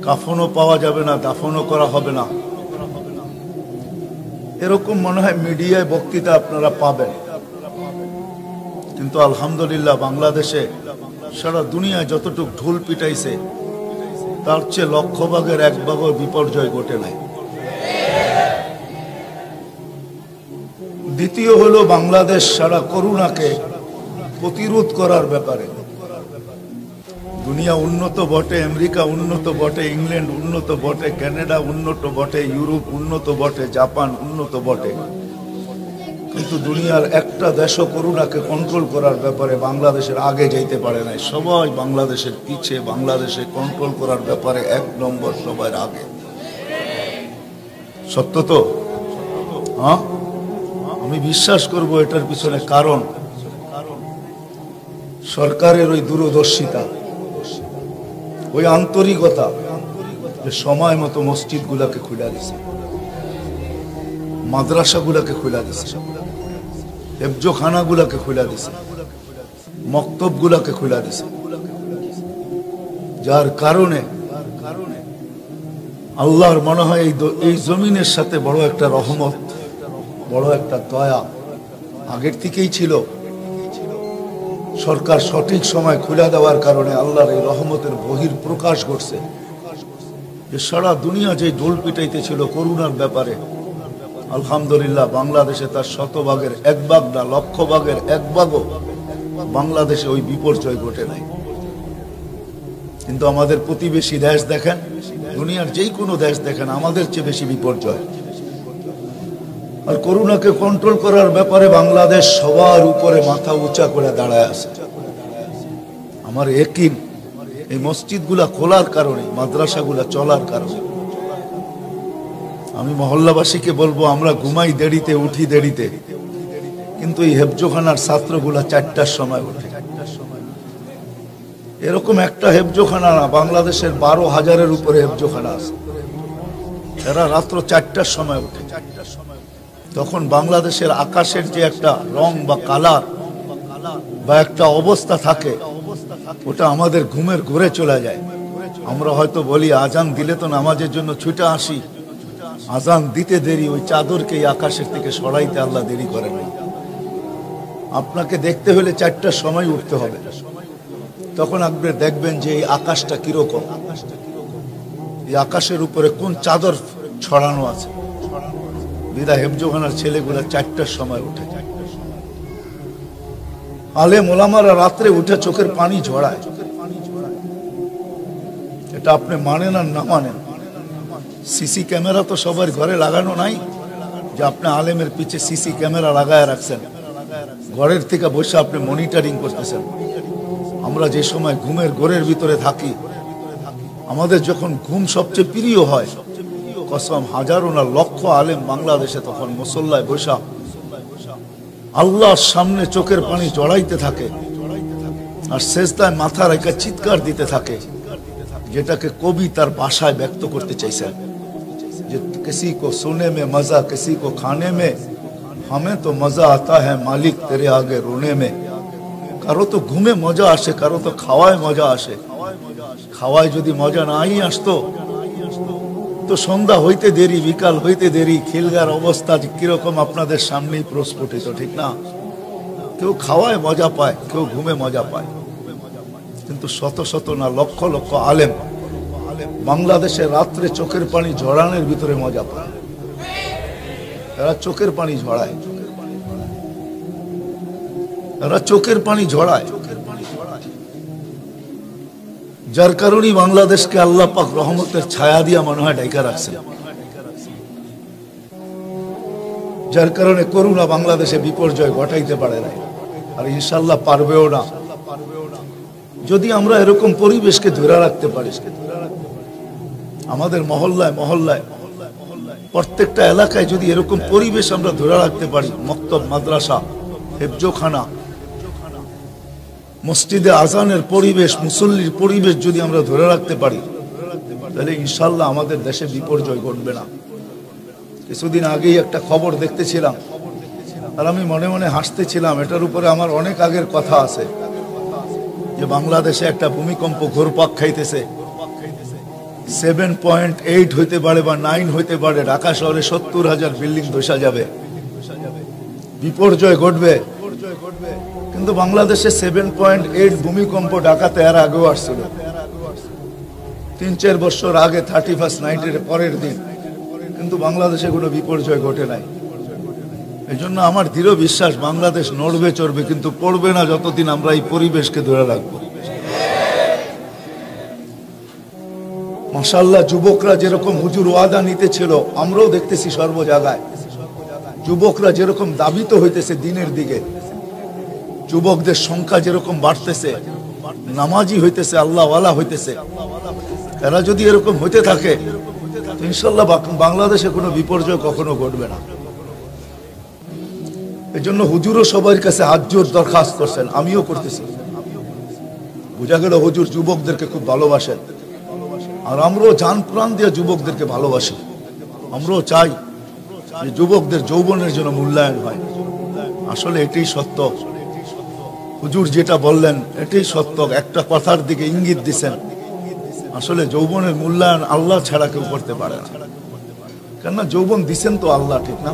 কাফনও পাওয়া যাবে না, দাফনও করা হবে না। এরকম মনে হয় মিডিয়ায় বক্তৃতা আপনারা পাবেন। কিন্তু আলহামদুলিল্লাহ বাংলাদেশে সারা দুনিয়ায় যতটুকু ঢোল পিটাইছে তার চেয়ে লক্ষ ভাগের এক ভাগও বিপর্যয় ঘটে নাই। দ্বিতীয় হলো বাংলাদেশ সারা করোনাকে প্রতিরোধ করার ব্যাপারে দুনিয়া উন্নত বটে, আমেরিকা উন্নত বটে, ইংল্যান্ড উন্নত বটে, কানাডা উন্নত বটে, ইউরোপ উন্নত বটে, জাপান উন্নত বটে, কিন্তু দুনিয়ার একটা দেশও করোনাকে কন্ট্রোল করার ব্যাপারে বাংলাদেশের আগে যাইতে পারে নাই। সবাই বাংলাদেশের পিছে, বাংলাদেশে কন্ট্রোল করার ব্যাপারে 1 নম্বর, সবার আগে। সত্য তো? হ্যাঁ, আমি বিশ্বাস করব এটার পিছনে কারণ সরকারের ওই দূরদর্শিতা, ওই আন্তরিকতা, যে সময় মতো মসজিদ গুলাকে খুলে দিছে, মাদ্রাসা গুলাকে খুলে দিছে, হেফজোখানা গুলাকে খুলে দিছে, মক্তব গুলাকে খুলে দিছে, যার কারণে আল্লাহর মনে হয় এই জমিনের সাথে বড় একটা রহমত, বড় একটা দয়া আগের থেকেই ছিল। সরকার সঠিক সময় খুলে দেওয়ার কারণে আল্লাহর এই রহমতের বহির প্রকাশ ঘটছে। যে সারা দুনিয়া যে ঢোল পিটাইতে ছিল করোনার ব্যাপারে, আলহামদুলিল্লাহ বাংলাদেশে তার 100 ভাগের 1 ভাগ না, লক্ষ ভাগের 1 ভাগও বাংলাদেশে ওই বিপর্যয় ঘটে নাই। কিন্তু আমাদের প্রতিবেশী দেশ দেখেন, দুনিয়ার যেই কোনো দেশ দেখেন, আমাদের চেয়ে বেশি বিপর্যয়। আর করোনাকে কন্ট্রোল করার ব্যাপারে বাংলাদেশ সবার উপরে মাথা উঁচা করে দাঁড়ায় আছে। আমার ইয়াকিন এই মসজিদগুলা খোলার কারণে, মাদ্রাসাগুলা চলার কারণে। আমি মহল্লাবাসীকে বলবো, আমরা ঘুমাই দেরিতে, উঠি দেরিতে, কিন্তু এই হেফজোখানার ছাত্রগুলা 4টার সময় ওঠে। এরকম একটা হেফজোখানা না, বাংলাদেশের 12,000-এর উপরে হেফজোখানা আছে। এরা রাত্র 4টার সময় ওঠে। তখন বাংলাদেশের আকাশের যে একটা রং বা কালার বা একটা অবস্থা থাকে, ওটা আমাদের ঘুমের ঘুরে চলে যায়। আমরা হয়তো বলি আজান দিলে তো নামাজের জন্য ছুটে আসি, আজান দিতে দেরি, ওই চাদরকে এই আকাশের থেকে সরাইতে আল্লাহ দেরি করেন না। আপনাকে দেখতে হলে 4টার সময় উঠতে হবে। তখন আপনি দেখবেন যে এই আকাশটা কিরকম, এই আকাশের উপরে কোন চাদর ছড়ানো আছে। বিদায় হেফজোখানার ছেলেগুলা 4টার সময় উঠে। আলেম ওলামারা রাত্রে উঠে চোখের পানি ঝরায়। এটা আপনি মানেন আর না মানেন, সিসি ক্যামেরা তো সবার ঘরে লাগানো নাই যে আপনি আলেমের পিছে সিসি ক্যামেরা লাগায় রাখছেন, ঘরের থেকে বসে আপনি মনিটরিং করতেছেন। আমরা যে সময় ঘুমের ঘোরের ভিতরে থাকি, আমাদের যখন ঘুম সবচেয়ে প্রিয় হয়, কসম হাজারো না লক্ষ আলেম বাংলাদেশে তখন মুসল্লায় বসা আল্লাহর সামনে চোখের পানি জড়াইতে থাকে আর সেজদায় মাথা রেখে চিৎকার দিতে থাকে, যেটাকে কবি তার ভাষায় ব্যক্ত করতে চাইছেন যে কিসি কো সোনে মে মজা, কিসি কো খানে মে, हमें तो मजा आता है मालिक तेरे आगे रोने में। কারো তো ঘুমে মজা আসে, কারো তো খাওয়ায় মজা আসে। খাওয়ায় যদি মজা নাই আসতো তো সন্ধ্যা হইতে দেরি, বিকাল হইতে দেরি, খিলগার অবস্থা কিরকম আপনাদের সামনেই প্রস্ফুটিত, ঠিক না? কেউ খাওয়ায় মজা পায়, কেউ ঘুমে মজা পায়, কিন্তু শত শত না লক্ষ লক্ষ আলেম বাংলাদেশে রাত্রে চোখের পানি ঝরানোর ভিতরে মজা পায়। এরা চোখের পানি ঝরায়, এরা চোখের পানি ঝরায়, যার কারণেই বাংলাদেশকে আল্লাহ পাক রহমতের ছায়া দিয়া মনে হয় ডাইকা রাখছেন, যার কারণে করোনা বাংলাদেশে বিপর্যয় ঘটাইতে পারে না, আর ইনশাল্লাহ পারবেও না। যদি আমরা এরকম পরিবেশকে ধরে রাখতে পারি, আমাদের মহল্লায় মহল্লায় প্রত্যেকটা এলাকায় যদি এরকম পরিবেশ আমরা ধরে রাখতে পারি, মক্তব, মাদ্রাসা, হেফজোখানা, মসজিদে আজানের পরিবেশ, মুসল্লির পরিবেশ যদি আমরা ধরে রাখতে পারি, তাহলে ইনশাল্লাহ আমাদের দেশে বিপর্যয় ঘটবে না। কিছুদিন আগেই একটা খবর দেখতেছিলাম আর আমি মনে মনে হাসতেছিলাম, এটার উপরে আমার অনেক আগের কথা আছে, যে বাংলাদেশে একটা ভূমিকম্প ঘুরপাক খাইতেছে, 7.8 হইতে পারে বা 9 হইতে পারে, ঢাকা শহরে 70,000 বিল্ডিং ধসা যাবে, বিপর্যয় ঘটবে। কিন্তু বাংলাদেশে 7.8 ভূমিকম্প ঢাকাতে এর আগেও আসছিল, 3-4 বছর আগে 31st নাইটের পরের দিন, কিন্তু বাংলাদেশে কোনো বিপর্যয় ঘটে নাই। এই জন্য আমার দৃঢ় বিশ্বাস বাংলাদেশ নড়বে চড়বে, কিন্তু পড়বে না যতদিন আমরা এই পরিবেশকে ধরে রাখবো। মাশাআল্লাহ, যুবকরা যেরকম হুজুর ওয়াদা নিতেছিল, আমরাও দেখতেছি সর্ব জায়গায় যুবকরা যেরকম দাবিত হইতেছে দিনের দিকে, যুবকদের সংখ্যা যেরকম বাড়তেছে, নামাজি হইতেছে, আল্লাহওয়ালা হইতেছে। এরা যদি এরকম হইতে থাকে তো ইনশাল্লাহ বাংলাদেশে কোনো বিপর্যয় কখনো ঘটবে না। এই জন্য হুজুরও সবার কাছে হাত জোর দরখাস্ত করছেন, আমিও করতেছি। বোঝা গেল হুজুর যুবকদেরকে খুব ভালোবাসেন, আর আমরাও জান প্রাণ দিয়ে যুবকদেরকে ভালোবাসি। আমরাও চাই যে যুবকদের যৌবনের জন্য মূল্যায়ন হয়। আসলে এটাই সত্য, হুজুর যেটা বললেন এটাই সত্য। একটা কথার দিকে ইঙ্গিত দিছেন, আসলে যৌবনের মূল্যায়ন আল্লাহ ছাড়া কেউ করতে পারে না। কেননা যৌবন দিছেন তো আল্লাহ, ঠিক না?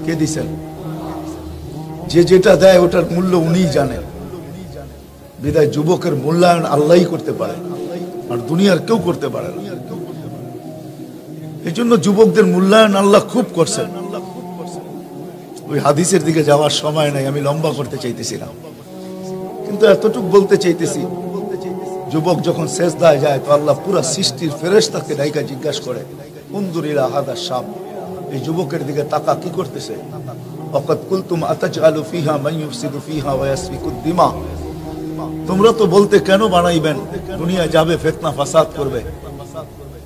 কে দিছেন? যে যেটা দেয় ওটার মূল্য উনিই জানেন। বিদায় যুবকের মূল্যায়ন আল্লাহই করতে পারে, আর দুনিয়ার কেউ করতে পারে না। এই জন্য যুবকদের মূল্যায়ন আল্লাহ খুব করছেন। ওই হাদিসের দিকে যাওয়ার সময় নাই, আমি লম্বা করতে চাইতেছিলাম, কিন্তু এতটুকু বলতে চাইতেছি, যুবক যখন সেজদায় যায় তো আল্লাহ পুরা সৃষ্টির ফেরেশতাকে ডাইকা জিজ্ঞাসা করে, উনজুরিলা হাদা শাব, এই যুবকের দিকে তাকা, কি করতেছে? ওয়াকাদ কুলতুম আতাজআলু ফিহা মান ইউফসিদু ফিহা ওয়া ইয়াসফিকুদ দিমা, তোমরা তো বলতে কেন বানাইবেন, দুনিয়া যাবে ফিতনা ফাসাদ করবে।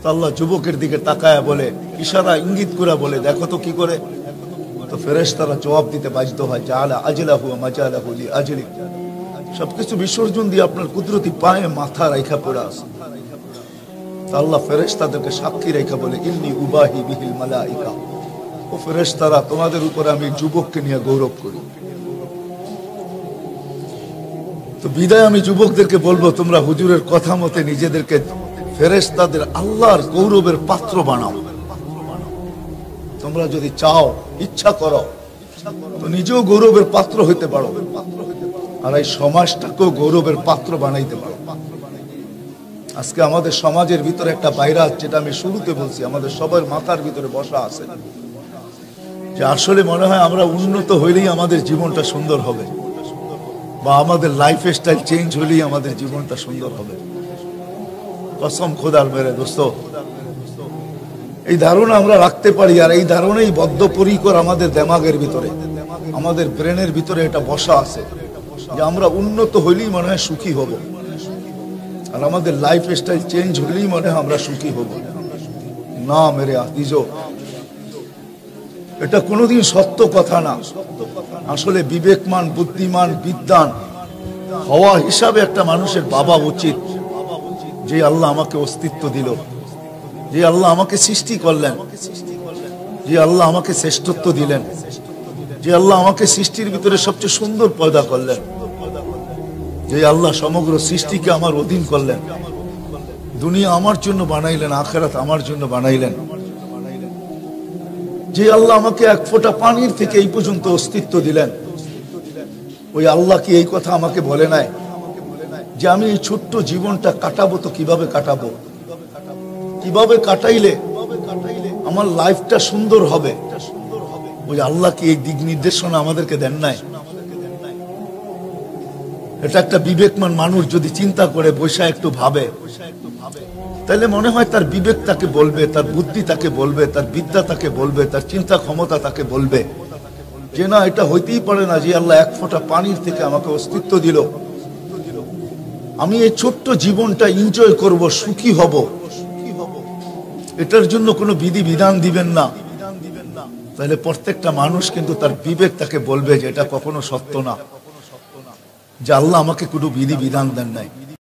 তো আল্লাহ যুবকের দিকে তাকায় বলে, ইশারা ইঙ্গিত করে বলে, দেখো তো কি করে। তো ফেরেশতারা জবাব দিতে বাধ্য হয়, জাআলা আজলাহু ওয়া মাজালাহু লিআজলিক, সবকিছু বিসর্জন দিয়ে আপনার কুদরতি পায়ে মাথা রাখা পড়ে আছে। আল্লাহ ফেরেশতাদেরকে সাক্ষী রেখা বলে, ইন্নী উবাহি বিহিল মালাইকা, ও ফেরেশতারা তোমাদের উপরে আমি যুবককে নিয়ে গৌরব করি। তো বিদায় আমি যুবকদেরকে বলবো, তোমরা হুজুরের কথা মতে নিজেদেরকে ফেরেশতাদের আল্লাহর গৌরবের পাত্র বানাও। তোমরা যদি চাও, ইচ্ছা করো, তো নিজেও গৌরবের পাত্র হইতে পারো, আর এই সমাজটাকেও গৌরবের পাত্র বানাইতে পারো। আজকে আমাদের সমাজের ভিতরে একটা ভাইরাস, যেটা আমি শুরুতে বলছি, আমাদের সবার মাথার ভিতরে বসা আছে, যে আসলে মনে হয় আমরা উন্নত হইলেই আমাদের জীবনটা সুন্দর হবে, বা আমাদের লাইফ স্টাইল চেঞ্জ হইলেই আমাদের জীবনটা সুন্দর হবে। কসম খোদার মেরে দোস্ত, এই ধারণা আমরা রাখতে পারি, আর এই ধারণাই বদ্ধপরিকর আমাদের দেমাগের ভিতরে, আমাদের ব্রেনের ভিতরে এটা বসা আছে, যে আমরা উন্নত হইলেই মনে হয় সুখী হব, আর আমাদের লাইফ স্টাইল চেঞ্জ হইলেই মনে হয় আমরা সুখী হব। না মেরে আজিজো, এটা কোনোদিন সত্য কথা না। আসলে বিবেকমান, বুদ্ধিমান, বিদ্বান হওয়া হিসাবে একটা মানুষের বাবা উচিত, যে আল্লাহ আমাকে অস্তিত্ব দিল, যে আল্লাহ আমাকে সৃষ্টি করলেন, যে আল্লাহ আমাকে শ্রেষ্ঠত্ব দিলেন, যে আল্লাহ আমাকে সৃষ্টির ভিতরে সবচেয়ে সুন্দর পয়দা করলেন, যে আল্লাহ সমগ্র সৃষ্টিকে আমার অধীন করলেন, দুনিয়া আমার জন্য বানাইলেন, আখিরাত আমার জন্য বানাইলেন, যে আল্লাহ আমাকে এক ফোঁটা পানির থেকে এই পর্যন্ত অস্তিত্ব দিলেন, ওই আল্লাহ কি এই কথা আমাকে বলে নাই যে আমি এই ছোট্ট জীবনটা কাটাবো? তো কিভাবে কাটাবো, কিভাবে কাটাইলে আমার লাইফটা সুন্দর হবে? ওই আল্লাহ কি এই দিক নির্দেশনা আমাদেরকে দেন নাই? এটা একটা বিবেকমান মানুষ যদি চিন্তা করে বৈশা একটু ভাবে, তাহলে মনে হয় তার বিবেক তাকে বলবে, তার বুদ্ধি তাকে বলবে, তার বিদ্যা তাকে বলবে, তার চিন্তা ক্ষমতা তাকে বলবে যে না, এটা হইতেই পারে না যে আল্লাহ এক ফোঁটা পানির থেকে আমাকে অস্তিত্ব দিল, আমি এই ছোট্ট জীবনটা এনজয় করব, সুখী হব, এটার জন্য কোনো বিধি বিধান দিবেন না। তাহলে প্রত্যেকটা মানুষ কিন্তু তার বিবেক তাকে বলবে যে এটা কখনো সত্য না, যে আল্লাহ আমাকে কোনো বিধি বিধান দেন নাই।